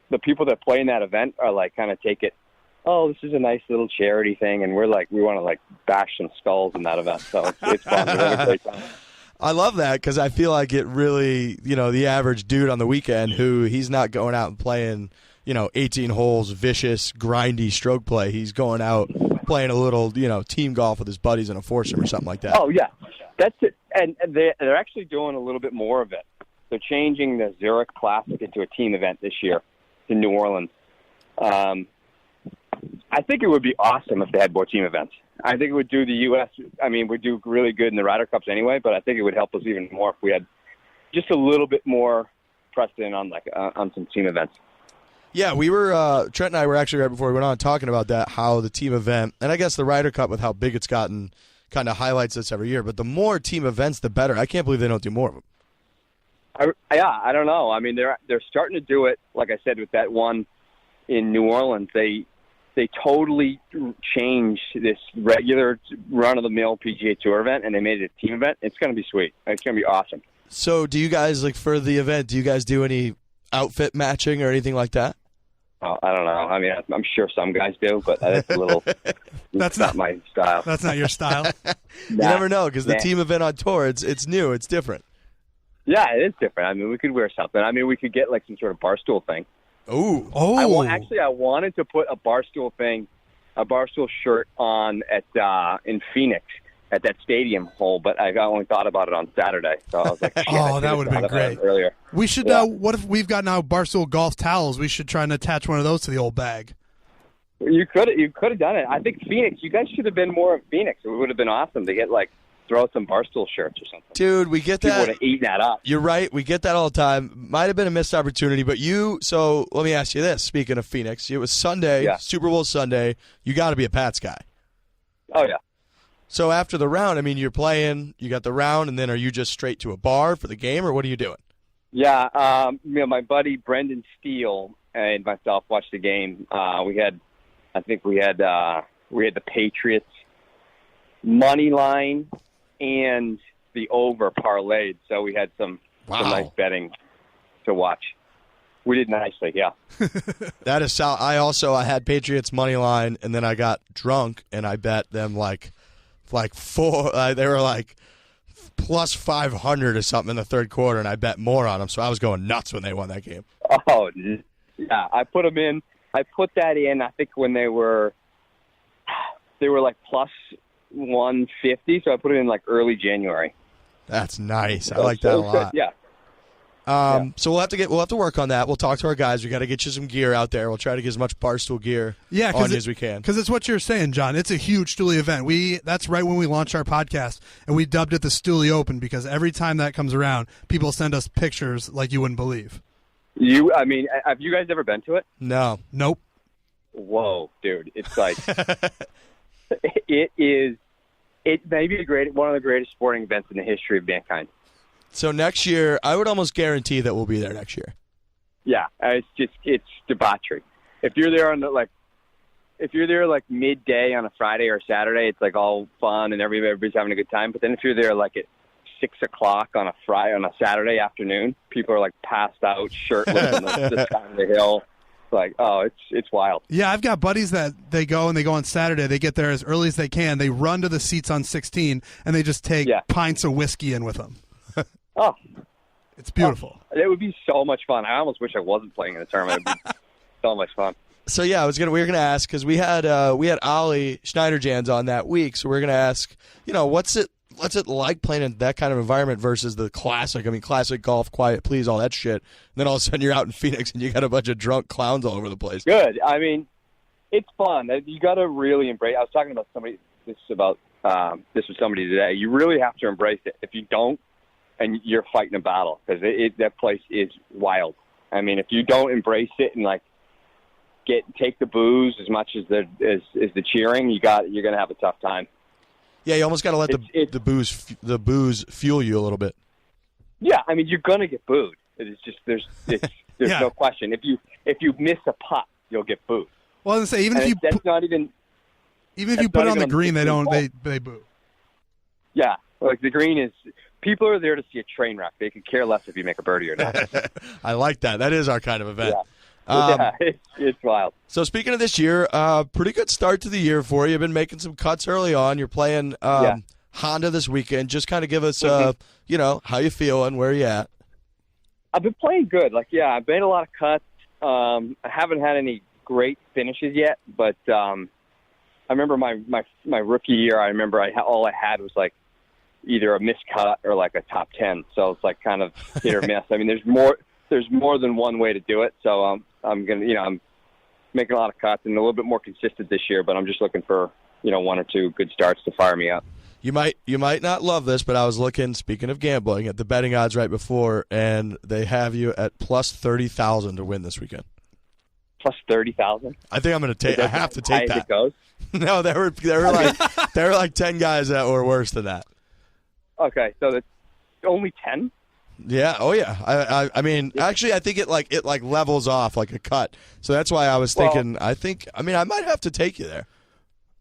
the people that play in that event are like kind of take it. Oh, this is a nice little charity thing, and we're like we want to like bash some skulls in that event. So it's fun. We have a great time. I love that because I feel like it really, the average dude on the weekend who he's not going out and playing, 18 holes, vicious, grindy stroke play. He's going out playing a little, team golf with his buddies in a foursome or something like that. Oh, yeah. That's it. And they're actually doing a little bit more of it. They're changing the Zurich Classic into a team event this year in New Orleans. I think it would be awesome if they had more team events. I think it would do the U.S. I mean, we do really good in the Ryder Cups anyway, but I think it would help us even more if we had just a little bit more precedent on on some team events. Yeah, we were Trent and I were actually right before we went on talking about that, how the team event, and I guess the Ryder Cup with how big it's gotten kind of highlights this every year, but the more team events, the better. I can't believe they don't do more of them. I don't know. I mean, they're starting to do it, like I said, with that one in New Orleans. They totally changed this regular run-of-the-mill PGA Tour event, and they made it a team event. It's going to be sweet. It's going to be awesome. So do you guys, for the event, do you guys do any outfit matching or anything like that? Oh, I don't know. I mean, I'm sure some guys do, but that's a little that's not my style. That's not your style. You never know, because the team event on tour, it's new. It's different. Yeah, it is different. I mean, we could wear something. I mean, we could get, some sort of Barstool thing. Oh! I wanted to put a Barstool shirt on in Phoenix at that stadium hole, but I only thought about it on Saturday. So I was like, shit, that would have been great. Earlier. We should. What if we've got now Barstool golf towels? We should try and attach one of those to the old bag. You could have done it. I think Phoenix. You guys should have been more of Phoenix. It would have been awesome to get throw some Barstool shirts or something. Dude, we get that. People would have eaten that up. You're right. We get that all the time. Might have been a missed opportunity, but so let me ask you this. Speaking of Phoenix, it was Sunday, Super Bowl Sunday. You got to be a Pats guy. Oh, yeah. So after the round, I mean, you're playing, you got the round, and then are you just straight to a bar for the game, or what are you doing? Yeah, my buddy Brendan Steele and myself watched the game. We had the Patriots money line and the over parlayed, so we had some nice betting to watch. We did nicely, yeah. That is solid. I had Patriots money line, and then I got drunk and I bet them like four. They were plus 500 or something in the third quarter, and I bet more on them. So I was going nuts when they won that game. Oh yeah, I put them in. I put that in. I think when they were plus 150, so I put it in early January. That's nice. I like that a lot. Yeah. So we'll have to work on that. We'll talk to our guys. We got to get you some gear out there. We'll try to get as much Barstool gear on you as we can. Because it's what you're saying, John. It's a huge Stoolie event. That's right when we launched our podcast, and we dubbed it the Stoolie Open because every time that comes around, people send us pictures like you wouldn't believe. Have you guys ever been to it? No. Nope. Whoa, dude! It's it may be one of the greatest sporting events in the history of mankind. So next year, I would almost guarantee that we'll be there next year. Yeah, it's debauchery. If you're there midday on a Friday or Saturday, it's all fun and everybody's having a good time. But then if you're there at 6:00 on a Saturday afternoon, people are passed out, shirtless on the side of the hill. It's wild. Yeah, I've got buddies that they go on Saturday. They get there as early as they can. They run to the seats on 16, and they just take pints of whiskey in with them. Oh, it's beautiful. It would be so much fun. I almost wish I wasn't playing in the tournament. It would be so much fun. So yeah, we were gonna ask because we had Ollie Schneiderjans on that week. So we're gonna ask, what's it like playing in that kind of environment versus the classic? I mean, classic golf, quiet, please, all that shit. And then all of a sudden you're out in Phoenix and you got a bunch of drunk clowns all over the place. Good. I mean, it's fun. You got to really embrace. I was talking about this with somebody today. You really have to embrace it. If you don't, and you're fighting a battle because that place is wild. I mean, if you don't embrace it and take the booze as much as the cheering, you're gonna have a tough time. Yeah, you almost got to let the booze fuel you a little bit. Yeah, I mean, you're gonna get booed. It's just There's Yeah. no question. If you miss a putt, you'll get booed. Well, I was gonna say, even And if you that's not even. even if that's you put not it on the even green, they 16th don't hole. they boo. Yeah, like the green is. People are there to see a train wreck. They could care less if you make a birdie or not. I like that. That is our kind of event. Yeah, it's wild. So speaking of this year, pretty good start to the year for you. You've been making some cuts early on. You're playing Honda this weekend. Just kind of give us, how you feeling, where you at. I've been playing good. I've made a lot of cuts. I haven't had any great finishes yet, but I remember my rookie year. I remember all I had was like either a missed cut or like a top 10. So it's like kind of hit or miss. I mean, there's more than one way to do it. So I'm making a lot of cuts and a little bit more consistent this year. But I'm just looking for one or two good starts to fire me up. You might not love this, but I was looking, speaking of gambling, at the betting odds right before, and they have you at plus 30,000 to win this weekend. Plus 30,000. I think I'm going to take. I have to take that. It goes. No, there were like 10 guys that were worse than that. Okay, so that's only 10. Yeah. Oh, yeah. I mean, actually, I think it levels off like a cut. So that's why I was thinking. I might have to take you there.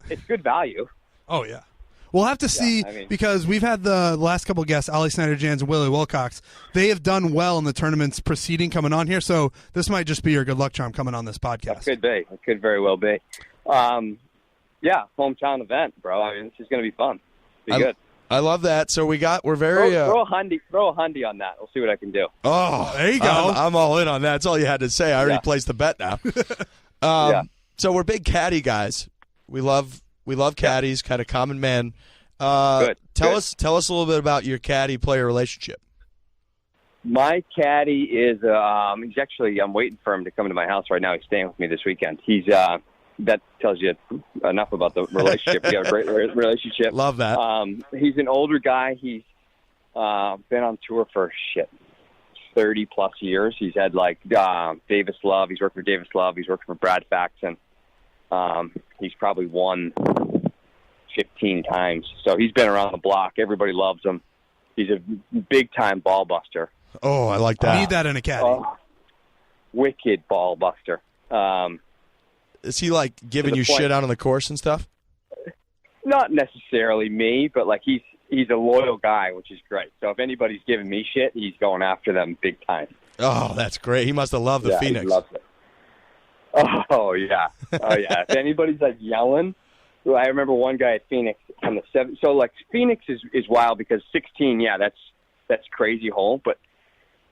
It's good value. Oh yeah. We'll have to see because we've had the last couple of guests, Ollie Snyder-Jans and Willie Wilcox. They have done well in the tournaments preceding coming on here, so this might just be your good luck charm coming on this podcast. It could be. It could very well be. Hometown event, bro. I mean, this is going to be fun. Be good. I love that. So we're very throw a hundy on that. We'll see what I can do. Oh, there you go. I'm all in on that. That's all you had to say. I already placed the bet now. So we're big caddy guys. We love caddies, kind of common men. Good. Tell us a little bit about your caddy player relationship. My caddy is he's actually, I'm waiting for him to come to my house right now. He's staying with me this weekend. He's that tells you enough about the relationship. We have a great relationship. Love that. He's an older guy. He's been on tour for 30 plus years. He's had Davis Love. He's worked for Davis Love. He's worked for Brad Faxon. He's probably won 15 times. So he's been around the block. Everybody loves him. He's a big-time ball buster. Oh, I like that. I need that in a caddy. Wicked ball buster. Is he giving you shit out on the course and stuff? Not necessarily me, but he's a loyal guy, which is great. So if anybody's giving me shit, he's going after them big time. Oh, that's great. He must have loved the Phoenix. He loves it. Oh yeah. If anybody's yelling, I remember one guy at Phoenix on the 7th. So Phoenix is wild because 16, that's crazy hole, but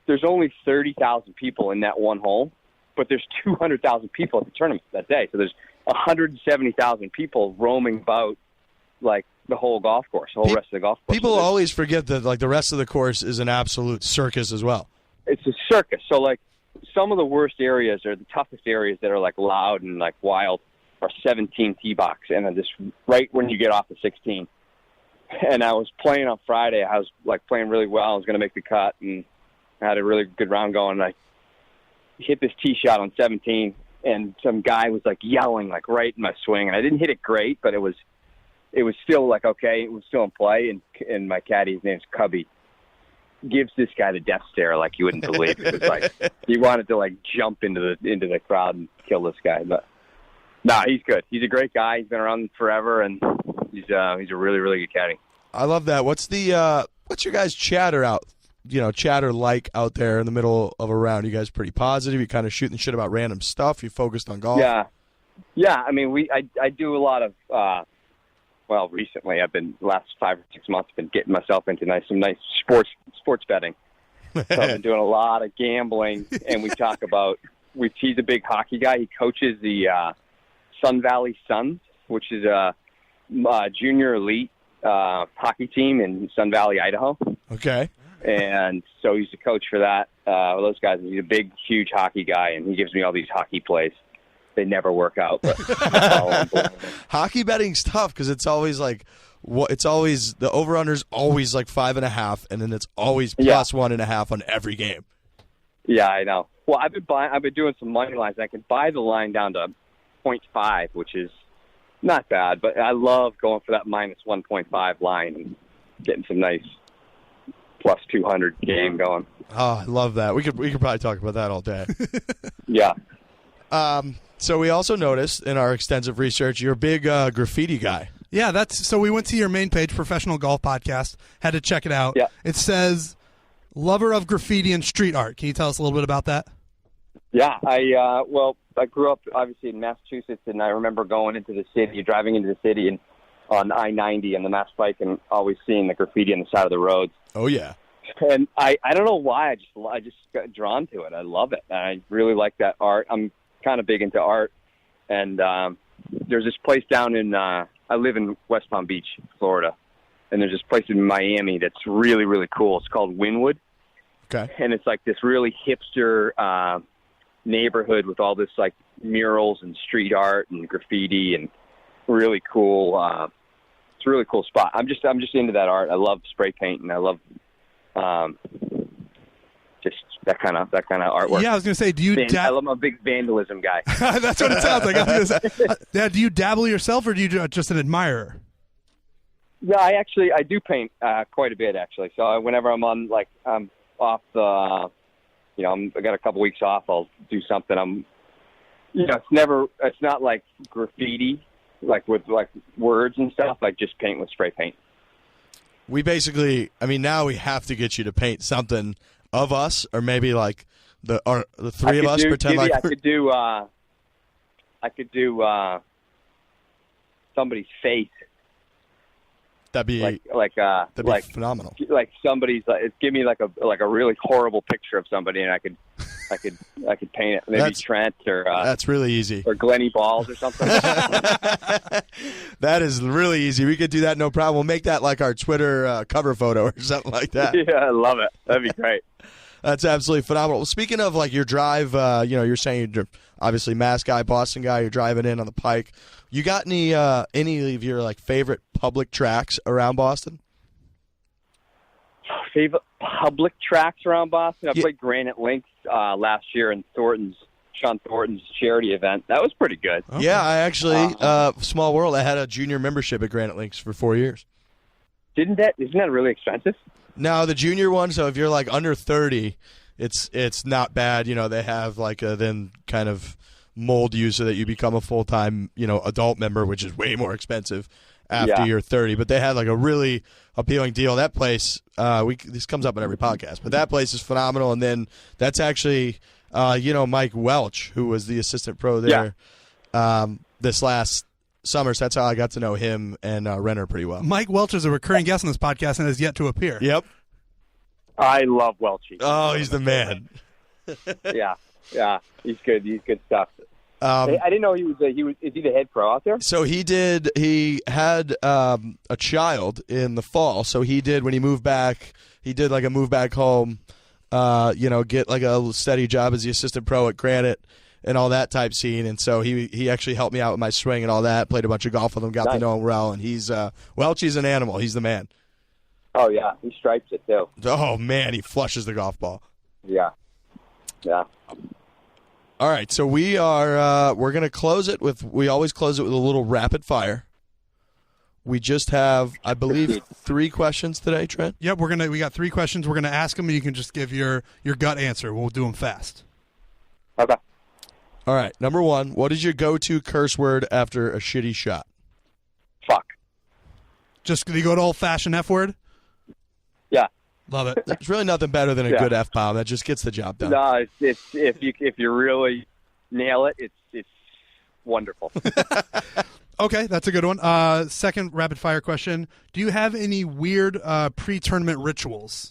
there's only 30,000 people in that one hole, but there's 200,000 people at the tournament that day. So there's 170,000 people roaming about the whole golf course, the whole rest of the golf course. People always forget that the rest of the course is an absolute circus as well. It's a circus. So some of the worst areas or the toughest areas that are loud and wild are 17 tee box, and then just right when you get off the 16. And I was playing on Friday. I was playing really well. I was going to make the cut, and I had a really good round going. And I hit this tee shot on 17, and some guy was yelling right in my swing, and I didn't hit it great, but it was still okay. It was still in play, and my caddy, his name's Cubby, gives this guy the death stare you wouldn't believe. It was he wanted to jump into the crowd and kill this guy, but no, he's good. He's a great guy. He's been around forever, and he's a really, really good caddy. I love that. What's your guys' chatter out out there in the middle of a round? You guys pretty positive? You kind of shooting shit about random stuff? You focused on golf? Yeah. I mean, I do a lot of. Recently I've been last 5 or 6 months been getting myself into some nice sports betting. So I've been doing a lot of gambling, and we talk about. He's a big hockey guy. He coaches the Sun Valley Suns, which is a junior elite hockey team in Sun Valley, Idaho. Okay. And so he's the coach for that. Those guys. He's a big, huge hockey guy, and he gives me all these hockey plays. They never work out. But hockey betting's tough because it's always it's always the over/under's always 5.5, and then it's always plus 1.5 on every game. Yeah, I know. Well, I've been doing some money lines. I can buy the line down to 0.5, which is not bad, but I love going for that minus 1.5 line and getting some nice plus 200 game going. Oh, I love that. We could probably talk about that all day. Yeah. So we also noticed in our extensive research, you're a big graffiti guy. Yeah, so we went to your main page, Professional Golf Podcast, had to check it out. Yeah. It says, lover of graffiti and street art. Can you tell us a little bit about that? Yeah, I grew up obviously in Massachusetts, and I remember going into the city, driving into the city, and on I-90 and the Mass Pike, and always seeing the graffiti on the side of the roads. Oh yeah. And I don't know why, I just got drawn to it. I love it. I really like that art. I'm kind of big into art, and there's this place down in I live in West Palm Beach, Florida, and there's this place in Miami that's really, really cool. It's called Wynwood. Okay. And it's like this really hipster neighborhood with all this like murals and street art and graffiti and really cool. It's a really cool spot. I'm just into that art. I love spray paint, and I love just that kind of artwork. Yeah, I was going to say, do you? I'm a big vandalism guy. That's what it sounds like. I was going to say, yeah, do you dabble yourself, or do you just an admirer? No, I do paint quite a bit actually. So whenever I'm on I'm off the, I got a couple weeks off, I'll do something. It's not like graffiti, like with like words and stuff. Like just paint with spray paint. We basically, now we have to get you to paint something of us, or maybe like the three of us pretend like I could do somebody's face. That'd be that'd be phenomenal. Like somebody's give me like a really horrible picture of somebody, and I could paint it. Maybe Trent or that's really easy. Or Glennie Balls or something. That is really easy. We could do that, no problem. We'll make that like our Twitter cover photo or something like that. Yeah, I love it. That'd be great. That's absolutely phenomenal. Well, speaking of like your drive, you're saying you're obviously Mass guy, Boston guy. You're driving in on the Pike. You got any of your like favorite public tracks around Boston? Favorite public tracks around Boston? I played Granite Links last year in Sean Thornton's charity event. That was pretty good. Okay. Yeah, I actually small world. I had a junior membership at Granite Links for 4 years. Isn't that really expensive? No, the junior one. So if you're like under 30, it's not bad. They have like then kind of mold you so that you become a full-time adult member, which is way more expensive after you're 30. But they had like a really appealing deal. That place, this comes up in every podcast, but that place is phenomenal. And then that's actually Mike Welch, who was the assistant pro there this last summer. So that's how I got to know him and Renner pretty well. Mike Welch is a recurring guest on this podcast and has yet to appear. Yep. I love Welchie. Oh, he's the man. Yeah, he's good. He's good stuff. I didn't know he was. Is he the head pro out there? So he had a child in the fall. So he did when he moved back. He did like a move back home. Get like a steady job as the assistant pro at Granite and all that type scene. And so he actually helped me out with my swing and all that. Played a bunch of golf with him. Got to know him well. And he's Welchie's an animal. He's the man. Oh yeah, he stripes it too. Oh man, he flushes the golf ball. Yeah. All right, so we're gonna close it with. We always close it with a little rapid fire. We just have, I believe, 3 questions today, Trent. Yep, we got 3 questions. We're gonna ask them, and you can just give your gut answer. We'll do them fast. Okay. All right, number 1. What is your go-to curse word after a shitty shot? Fuck. Just do you go to old-fashioned F word? Yeah. Love it. There's really nothing better than a good F-bomb. That just gets the job done. No, it's if you really nail it, it's wonderful. Okay, that's a good one. Second rapid-fire question. Do you have any weird pre-tournament rituals?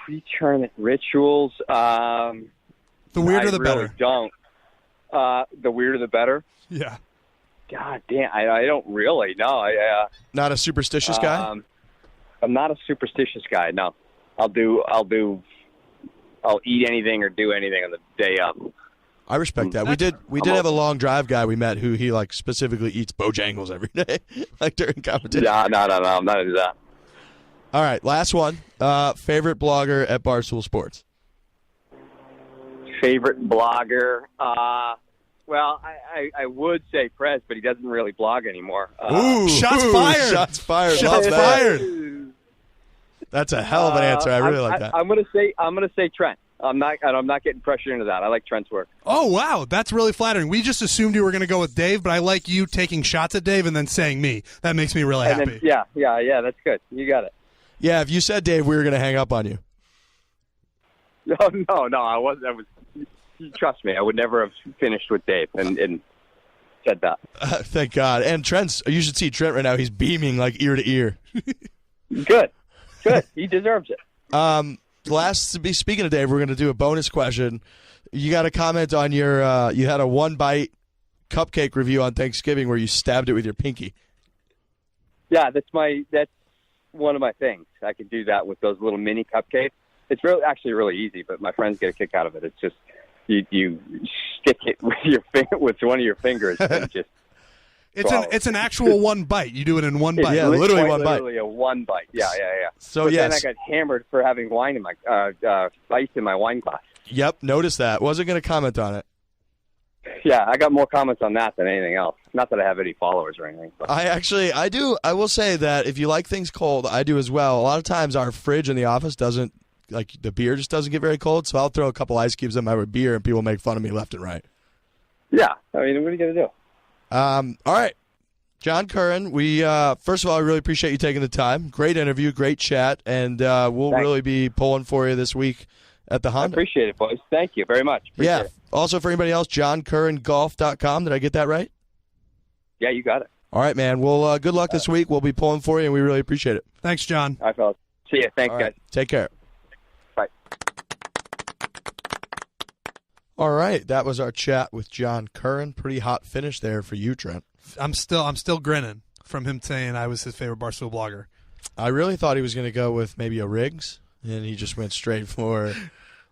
Pre-tournament rituals? The weirder the better. I really don't. The weirder the better? Yeah. God damn, I don't really. No, not a superstitious guy? I'm not a superstitious guy. No, I'll eat anything or do anything on the day of. I respect that. We did have a long drive guy we met who he like specifically eats Bojangles every day, like during competition. No, I'm not into that. All right, last one. Favorite blogger at Barstool Sports? Favorite blogger? Well, I would say Prez, but he doesn't really blog anymore. Ooh, shots fired! Shots fired! Shots fired! That's a hell of an answer. I really like that. I'm gonna say Trent. I'm not getting pressured into that. I like Trent's work. Oh, wow. That's really flattering. We just assumed you were going to go with Dave, but I like you taking shots at Dave and then saying me. That makes me really happy. Then, yeah. That's good. You got it. Yeah, if you said Dave, we were going to hang up on you. No, I wasn't. Trust me, I would never have finished with Dave and said that. Thank God. And you should see Trent right now. He's beaming like ear to ear. Good. He deserves it. Speaking of Dave, we're going to do a bonus question. You got a comment on your, you had a one-bite cupcake review on Thanksgiving where you stabbed it with your pinky. Yeah, that's one of my things. I can do that with those little mini cupcakes. It's actually really easy, but my friends get a kick out of it. It's just you stick it with one of your fingers and just. It's an actual one bite. You do it in one bite. Yeah, literally one bite. Literally a one bite. Yeah. So but yes. then I got hammered for having wine in my ice in my wine glass. Yep, noticed that. Wasn't going to comment on it. Yeah, I got more comments on that than anything else. Not that I have any followers or anything. But. I do. I will say that if you like things cold, I do as well. A lot of times our fridge in the office doesn't, like the beer just doesn't get very cold, so I'll throw a couple ice cubes in my beer and people make fun of me left and right. Yeah, I mean, what are you going to do? All right. Jon Curran, we first of all, I really appreciate you taking the time. Great interview, great chat, and we'll really be pulling for you this week at the Honda. I appreciate it, boys. Thank you very much. Appreciate it. Also, for anybody else, JonCurranGolf.com. Did I get that right? Yeah, you got it. All right, man. Well, good luck this week. We'll be pulling for you, and we really appreciate it. Thanks, John. All right, fellas. See you. Thanks, guys. Take care. Bye. All right, that was our chat with Jon Curran. Pretty hot finish there for you, Trent. I'm still grinning from him saying I was his favorite Barstool blogger. I really thought he was going to go with maybe a Riggs, and he just went straight for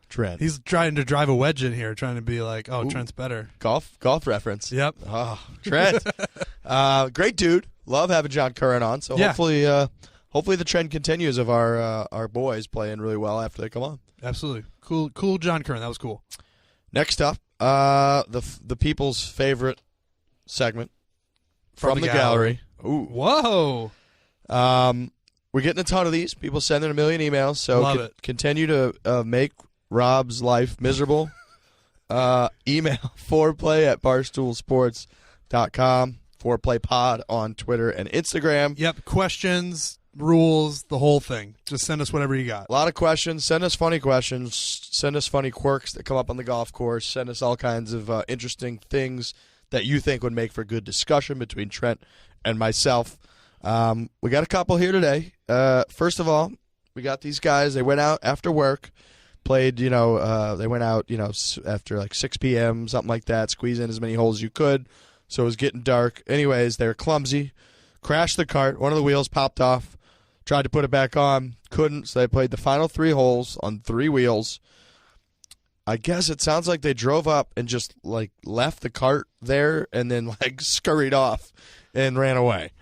Trent. He's trying to drive a wedge in here, trying to be like, Trent's better. Golf reference. Yep. Oh, Trent. Great dude. Love having Jon Curran on. So hopefully the trend continues of our boys playing really well after they come on. Absolutely. Cool Jon Curran. That was cool. Next up, the people's favorite segment from the gallery. Ooh. Whoa. We're getting a ton of these. People sending a million emails. So continue to make Rob's life miserable. Email foreplay@barstoolsports.com. ForePlayPod on Twitter and Instagram. Yep. Questions, rules, the whole thing. Just send us whatever you got. A lot of questions. Send us funny questions. Send us funny quirks that come up on the golf course. Send us all kinds of interesting things that you think would make for good discussion between Trent and myself. We got a couple here today. First of all, we got these guys. They went out after work, played, they went out, after like 6 p.m., something like that, squeeze in as many holes as you could. So it was getting dark. Anyways, they were clumsy, crashed the cart. One of the wheels popped off, tried to put it back on, couldn't. So they played the final 3 holes on 3 wheels. I guess it sounds like they drove up and just like left the cart there and then like scurried off and ran away.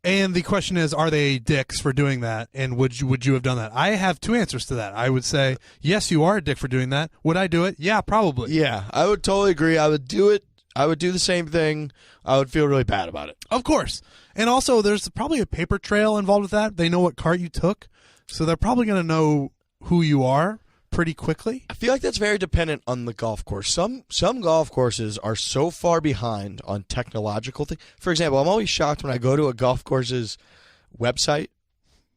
And the question is, are they dicks for doing that? And would you have done that? I have 2 answers to that. I would say, yes, you are a dick for doing that. Would I do it? Yeah, probably. Yeah, I would totally agree. I would do it. I would do the same thing. I would feel really bad about it. Of course. And also, there's probably a paper trail involved with that. They know what cart you took, so they're probably going to know who you are pretty quickly. I feel like that's very dependent on the golf course. Some golf courses are so far behind on technological things. For example, I'm always shocked when I go to a golf course's website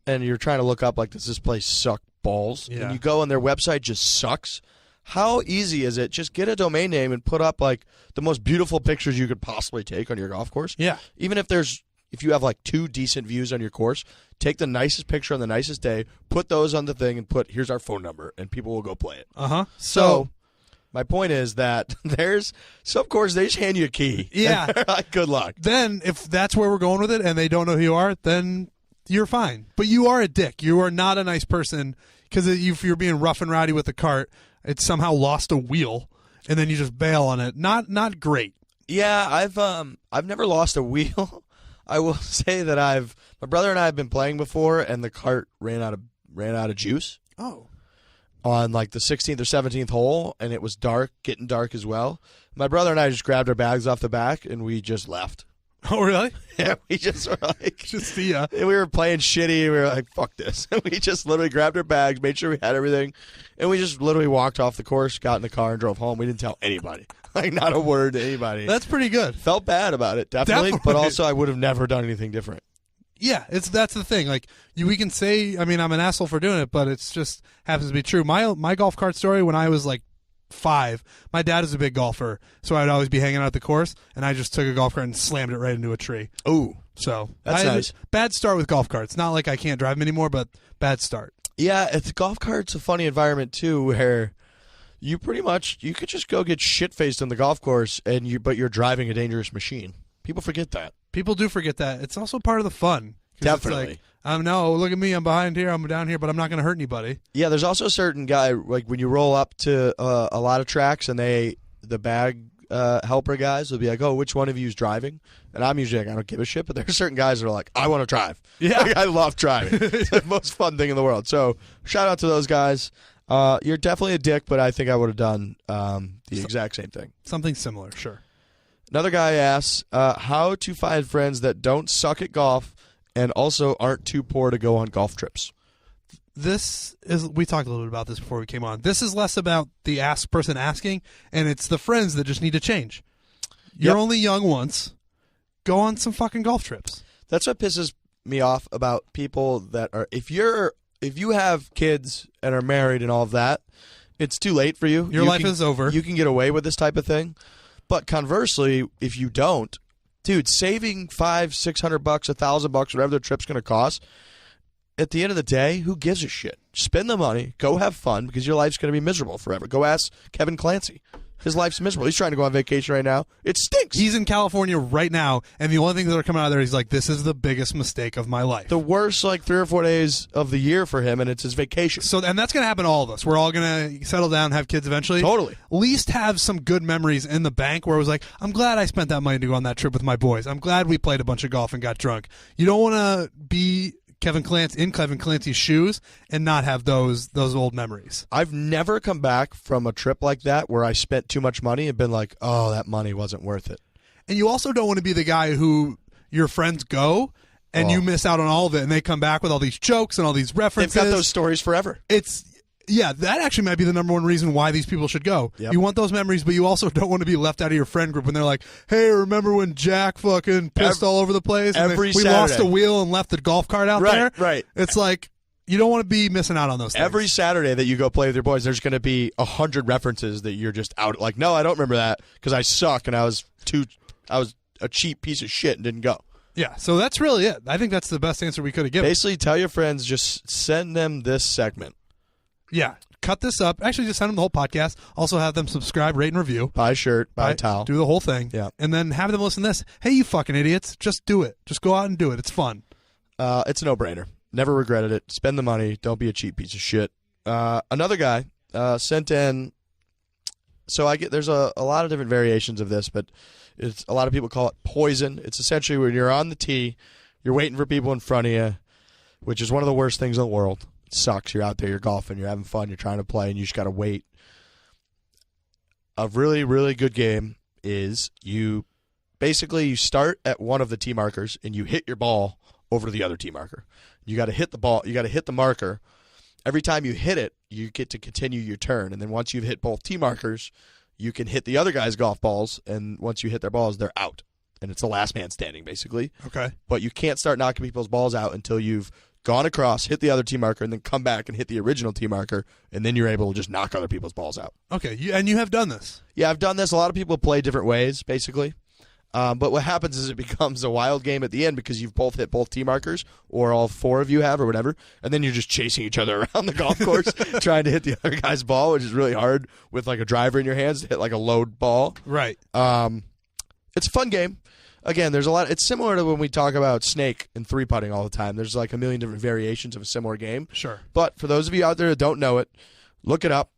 and you're trying to look up, like, does this place suck balls? Yeah. And you go and their website just sucks. How easy is it? Just get a domain name and put up like the most beautiful pictures you could possibly take on your golf course. Yeah. Even if you have like 2 decent views on your course, take the nicest picture on the nicest day, put those on the thing, and put, here's our phone number, and people will go play it. Uh-huh. So my point is that there's some courses, they just hand you a key. Yeah. Like, good luck. Then if that's where we're going with it and they don't know who you are, then you're fine. But you are a dick. You are not a nice person because if you're being rough and rowdy with the cart, it's somehow lost a wheel, and then you just bail on it. Not great. Yeah, I've never lost a wheel. I will say that my brother and I have been playing before, and the cart ran out of juice. Oh. On like the 16th or 17th hole, and it was dark, getting dark as well. My brother and I just grabbed our bags off the back, and we just left. Oh, really? Yeah, we just were like, Just see ya. we were playing shitty. We were like, fuck this. And we just literally grabbed our bags, made sure we had everything, and we just literally walked off the course, got in the car, and drove home. We didn't tell anybody. Like, not a word to anybody. That's pretty good. Felt bad about it, definitely. But also I would have never done anything different. Yeah, that's the thing. Like we can say, I mean, I'm an asshole for doing it, but it's just happens to be true. My golf cart story when I was like 5, my dad is a big golfer, so I'd always be hanging out at the course, and I just took a golf cart and slammed it right into a tree. Ooh, so that's nice. Bad start with golf carts. Not like I can't drive them anymore, but bad start. Yeah, golf cart's a funny environment too, where you could just go get shit faced on the golf course, but you're driving a dangerous machine. People forget that. People do forget that. It's also part of the fun. Definitely. It's like, no, look at me. I'm behind here. I'm down here, but I'm not going to hurt anybody. Yeah, there's also a certain guy, like when you roll up to a lot of tracks and the bag helper guys will be like, oh, which one of you is driving? And I'm usually like, I don't give a shit. But there's certain guys that are like, I want to drive. Yeah. Like, I love driving. It's the most fun thing in the world. So shout out to those guys. You're definitely a dick, but I think I would have done the exact same thing. Something similar, sure. Another guy asks, how to find friends that don't suck at golf and also aren't too poor to go on golf trips. We talked a little bit about this before we came on. This is less about the person asking, and it's the friends that just need to change. You're only young once. Go on some fucking golf trips. That's what pisses me off about people that are, if you have kids and are married and all of that, it's too late for you. Your life is over. You can get away with this type of thing. But conversely, if you don't, dude, saving $500-$600, $1,000, whatever the trip's going to cost, at the end of the day, who gives a shit? Spend the money, go have fun, because your life's going to be miserable forever. Go ask Kevin Clancy. His life's miserable. He's trying to go on vacation right now. It stinks. He's in California right now, and the only things that are coming out of there, he's like, this is the biggest mistake of my life. The worst, 3 or 4 days of the year for him, and it's his vacation. So, and that's going to happen to all of us. We're all going to settle down, have kids eventually. Totally. At least have some good memories in the bank where it was like, I'm glad I spent that money to go on that trip with my boys. I'm glad we played a bunch of golf and got drunk. You don't want to be Kevin Clancy's shoes and not have those old memories. I've never come back from a trip like that where I spent too much money and been like, oh, that money wasn't worth it. And you also don't want to be the guy who your friends go and you miss out on all of it, and they come back with all these jokes and all these references. They've got those stories forever. That actually might be the number one reason why these people should go. Yep. You want those memories, but you also don't want to be left out of your friend group when they're like, hey, remember when Jack fucking pissed all over the place? And we lost a wheel and left the golf cart out there? Right. It's like, you don't want to be missing out on those things. Every Saturday that you go play with your boys, there's going to be 100 references that you're just out. Like, no, I don't remember that because I suck and I was a cheap piece of shit and didn't go. Yeah, so that's really it. I think that's the best answer we could have given. Basically, tell your friends, just send them this segment. Yeah. Cut this up. Actually, just send them the whole podcast. Also have them subscribe, rate, and review. Buy a shirt, buy a towel. Do the whole thing. Yeah. And then have them listen to this. Hey, you fucking idiots. Just do it. Just go out and do it. It's fun. It's a no-brainer. Never regretted it. Spend the money. Don't be a cheap piece of shit. Another guy sent in. So there's a lot of different variations of this, but a lot of people call it poison. It's essentially when you're on the tee, you're waiting for people in front of you, which is one of the worst things in the world. Sucks. You're out there, you're golfing, you're having fun, you're trying to play, and you just got to wait. A really, really good game is you start at one of the tee markers and you hit your ball over to the other tee marker. You got to hit the ball, you got to hit the marker. Every time you hit it, you get to continue your turn, and then once you've hit both tee markers, you can hit the other guy's golf balls, and once you hit their balls, they're out. And it's the last man standing, basically. Okay. But you can't start knocking people's balls out until you've gone across, hit the other tee marker, and then come back and hit the original tee marker, and then you're able to just knock other people's balls out. Okay, and you have done this. Yeah, I've done this. A lot of people play different ways, basically. But what happens is it becomes a wild game at the end because you've both hit both tee markers, or all 4 of you have, or whatever, and then you're just chasing each other around the golf course trying to hit the other guy's ball, which is really hard with like a driver in your hands to hit like a load ball. Right. It's a fun game. Again, there's a lot. It's similar to when we talk about snake and 3-putting all the time. There's like a million different variations of a similar game. Sure. But for those of you out there that don't know it, look it up.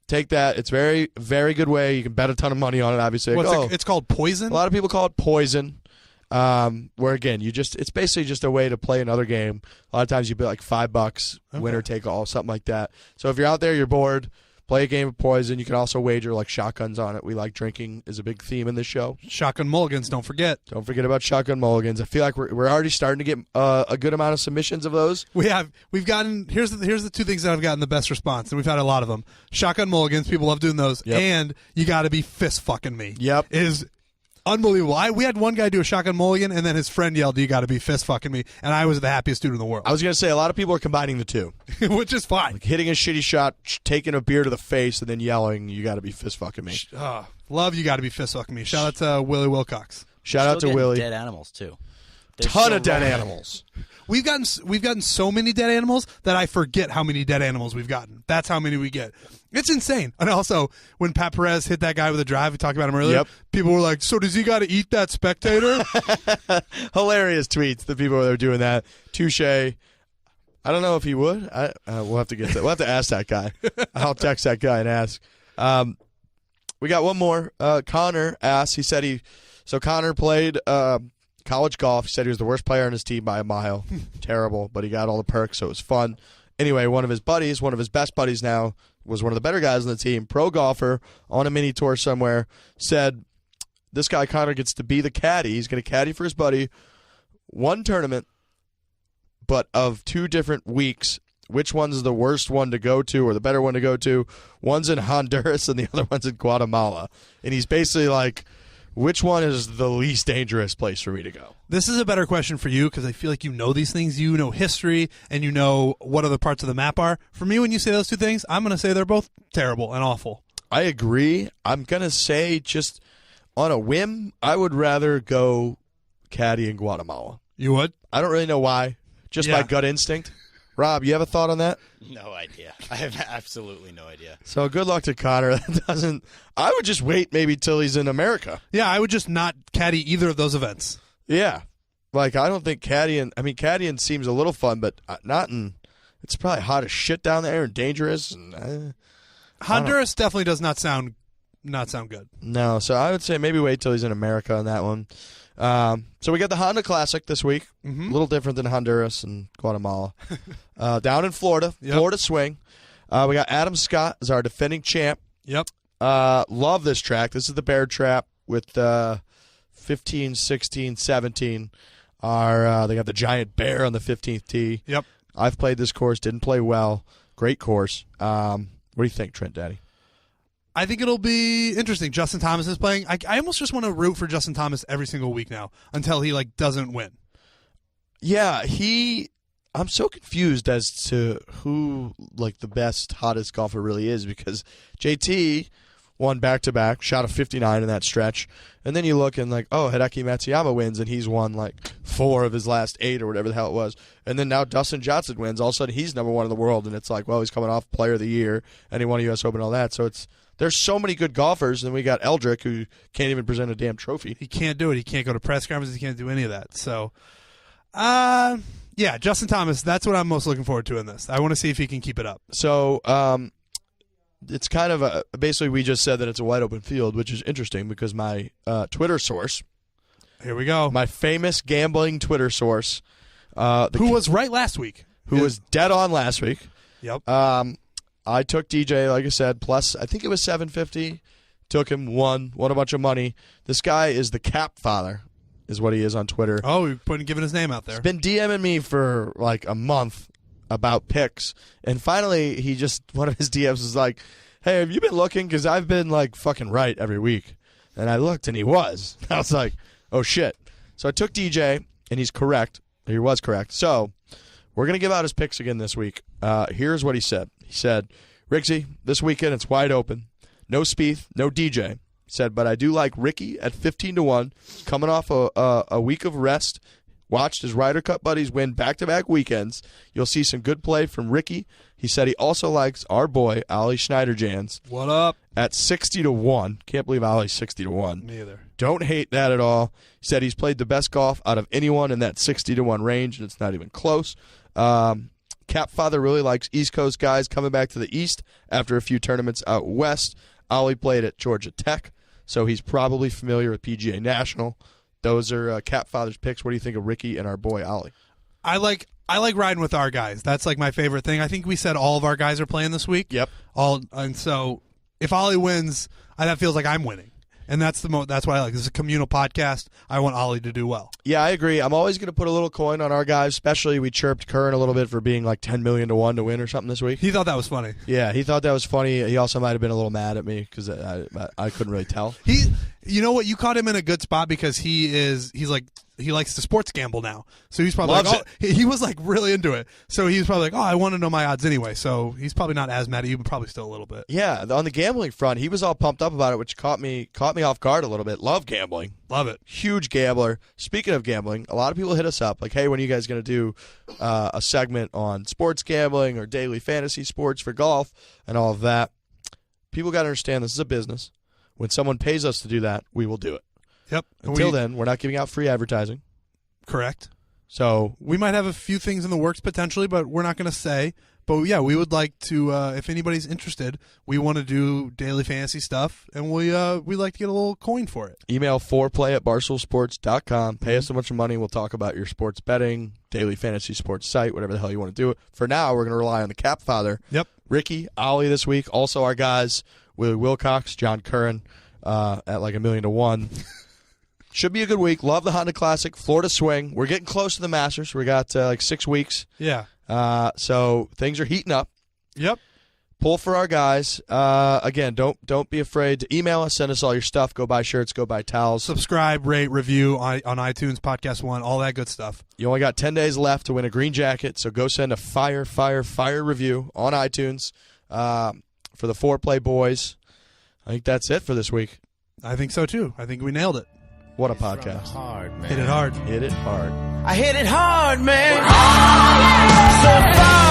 Take that. It's very, very good way. You can bet a ton of money on it, obviously. It's called poison? A lot of people call it poison. Where, again, it's basically just a way to play another game. A lot of times you bet like $5, winner take all, something like that. So if you're out there, you're bored, Play a game of poison. You can also wager like shotguns on it. We like drinking is a big theme in this show. Shotgun mulligans, don't forget. Don't forget about shotgun mulligans. I feel like we're already starting to get a good amount of submissions of those. We've gotten here's the two things that I've gotten the best response, and we've had a lot of them. Shotgun mulligans, people love doing those, and you got to be fist fucking me. Yep, is unbelievable. We had one guy do a shotgun mulligan, and then his friend yelled, "You got to be fist fucking me," and I was the happiest dude in the world. I was gonna say a lot of people are combining the two, which is fine. Like hitting a shitty shot, taking a beer to the face, and then yelling, "You got to be fist fucking me." Love, you got to be fist fucking me. Shout out to Willie Wilcox. Shout out to Willie. Dead animals too. Ton of dead animals. We've gotten so many dead animals that I forget how many dead animals we've gotten. That's how many we get. It's insane. And also, when Pat Perez hit that guy with a drive, we talked about him earlier, people were like, so does he got to eat that spectator? Hilarious tweets, the people that are doing that. Touche. I don't know if he would. We'll have to get that. We'll have to ask that guy. I'll text that guy and ask. We got one more. Connor asked, so Connor played college golf. He said he was the worst player on his team by a mile. Terrible, but he got all the perks, so it was fun. Anyway, one of his best buddies now, was one of the better guys on the team, pro golfer on a mini tour somewhere, said this guy Connor gets to be the caddy. He's going to caddy for his buddy one tournament, but of 2 different weeks. Which one's the worst one to go to or the better one to go to? One's in Honduras and the other one's in Guatemala. And he's basically like, which one is the least dangerous place for me to go? This is a better question for you because I feel like you know these things. You know history and you know what other parts of the map are. For me, when you say those two things, I'm going to say they're both terrible and awful. I agree. I'm going to say just on a whim, I would rather go caddy in Guatemala. You would? I don't really know why. Just my gut instinct. Rob, you have a thought on that? No idea. I have absolutely no idea. So good luck to Connor. I would just wait maybe till he's in America. Yeah, I would just not caddy either of those events. Yeah. Like, I don't think caddying seems a little fun, but it's probably hot as shit down there and dangerous. And, Honduras definitely does not sound good. No, so I would say maybe wait till he's in America on that one. So we got the Honda Classic this week. A little different than Honduras and Guatemala. Down in Florida, Florida Swing. We got Adam Scott as our defending champ. Yep. Love this track. This is the Bear Trap with 15, 16, 17. They got the giant bear on the 15th tee. Yep. I've played this course. Didn't play well. Great course. What do you think, Trent Daddy? I think it'll be interesting. Justin Thomas is playing. I almost just want to root for Justin Thomas every single week now until he doesn't win. Yeah, I'm so confused as to who the best, hottest golfer really is because JT won back-to-back, shot a 59 in that stretch, and then you look and Hideki Matsuyama wins and he's won 4 of his last 8 or whatever the hell it was, and then now Dustin Johnson wins. All of a sudden he's number 1 in the world, and it's he's coming off Player of the Year and he won a U.S. Open and all that, so there's so many good golfers, and we got Eldrick, who can't even present a damn trophy. He can't do it. He can't go to press conferences. He can't do any of that. So, yeah, Justin Thomas, that's what I'm most looking forward to in this. I want to see if he can keep it up. So, it's kind of basically we just said that it's a wide open field, which is interesting because my Twitter source. Here we go. My famous gambling Twitter source. Who was right last week. Who was dead on last week. Yep. I took DJ, like I said, plus I think it was $750. Took him, won a bunch of money. This guy is the Cap Father, is what he is on Twitter. Oh, you're giving his name out there. He's been DMing me for a month about picks, and finally one of his DMs was like, "Hey, have you been looking? Because I've been fucking right every week." And I looked, and he was. I was like, "Oh shit!" So I took DJ, and he's correct. He was correct. So we're gonna give out his picks again this week. Here's what he said. He said, "Rigsy, this weekend it's wide open. No Spieth, no DJ." He said, "But I do like Ricky at 15-1, coming off a week of rest. Watched his Ryder Cup buddies win back-to-back weekends. You'll see some good play from Ricky." He said he also likes our boy, Ali Schneiderjans. What up? At 60-1. Can't believe Ali's 60-1. Me either. Don't hate that at all. He said he's played the best golf out of anyone in that 60-1 range, and it's not even close. Cap Father really likes East Coast guys coming back to the East after a few tournaments out west. Ollie played at Georgia Tech, so he's probably familiar with PGA National. Those are Cap Father's picks. What do you think of Ricky and our boy Ollie? I like riding with our guys. That's like my favorite thing. I think we said all of our guys are playing this week. Yep. And so if Ollie wins, that feels like I'm winning. And that's that's what I like. This is a communal podcast. I want Ollie to do well. Yeah, I agree. I'm always going to put a little coin on our guys, especially we chirped Curran a little bit for being like 10 million to 1 to win or something this week. He thought that was funny. Yeah, he thought that was funny. He also might have been a little mad at me because I couldn't really tell. You know what? You caught him in a good spot because he likes to sports gamble now. So he's probably Loves he was like really into it. So he was probably like, oh, I want to know my odds anyway. So he's probably not as mad at you, but probably still a little bit. Yeah, on the gambling front, he was all pumped up about it, which caught me off guard a little bit. Love gambling. Love it. Huge gambler. Speaking of gambling, a lot of people hit us up like, hey, when are you guys going to do a segment on sports gambling or daily fantasy sports for golf and all of that? People got to understand this is a business. When someone pays us to do that, we will do it. Yep. Until then, we're not giving out free advertising. Correct. So we might have a few things in the works potentially, but we're not going to say. But yeah, we would like to. If anybody's interested, we want to do daily fantasy stuff, and we like to get a little coin for it. Email foreplay@barstoolsports.com. Pay us a bunch of money. We'll talk about your sports betting, daily fantasy sports site, whatever the hell you want to do it. For now, we're going to rely on the Cap Father. Yep. Ricky, Ollie this week. Also our guys, Willie Wilcox, Jon Curran, at like 1 million to 1. Should be a good week. Love the Honda Classic, Florida Swing. We're getting close to the Masters. We got like 6 weeks. Yeah. So things are heating up. Yep. Pull for our guys. Again, don't be afraid to email us. Send us all your stuff. Go buy shirts. Go buy towels. Subscribe, rate, review on iTunes, Podcast One, all that good stuff. You only got 10 days left to win a green jacket, so go send a fire review on iTunes for the Foreplay boys. I think that's it for this week. I think so, too. I think we nailed it. What a podcast. Hit it hard. Hit it hard. I hit it hard, man. So far.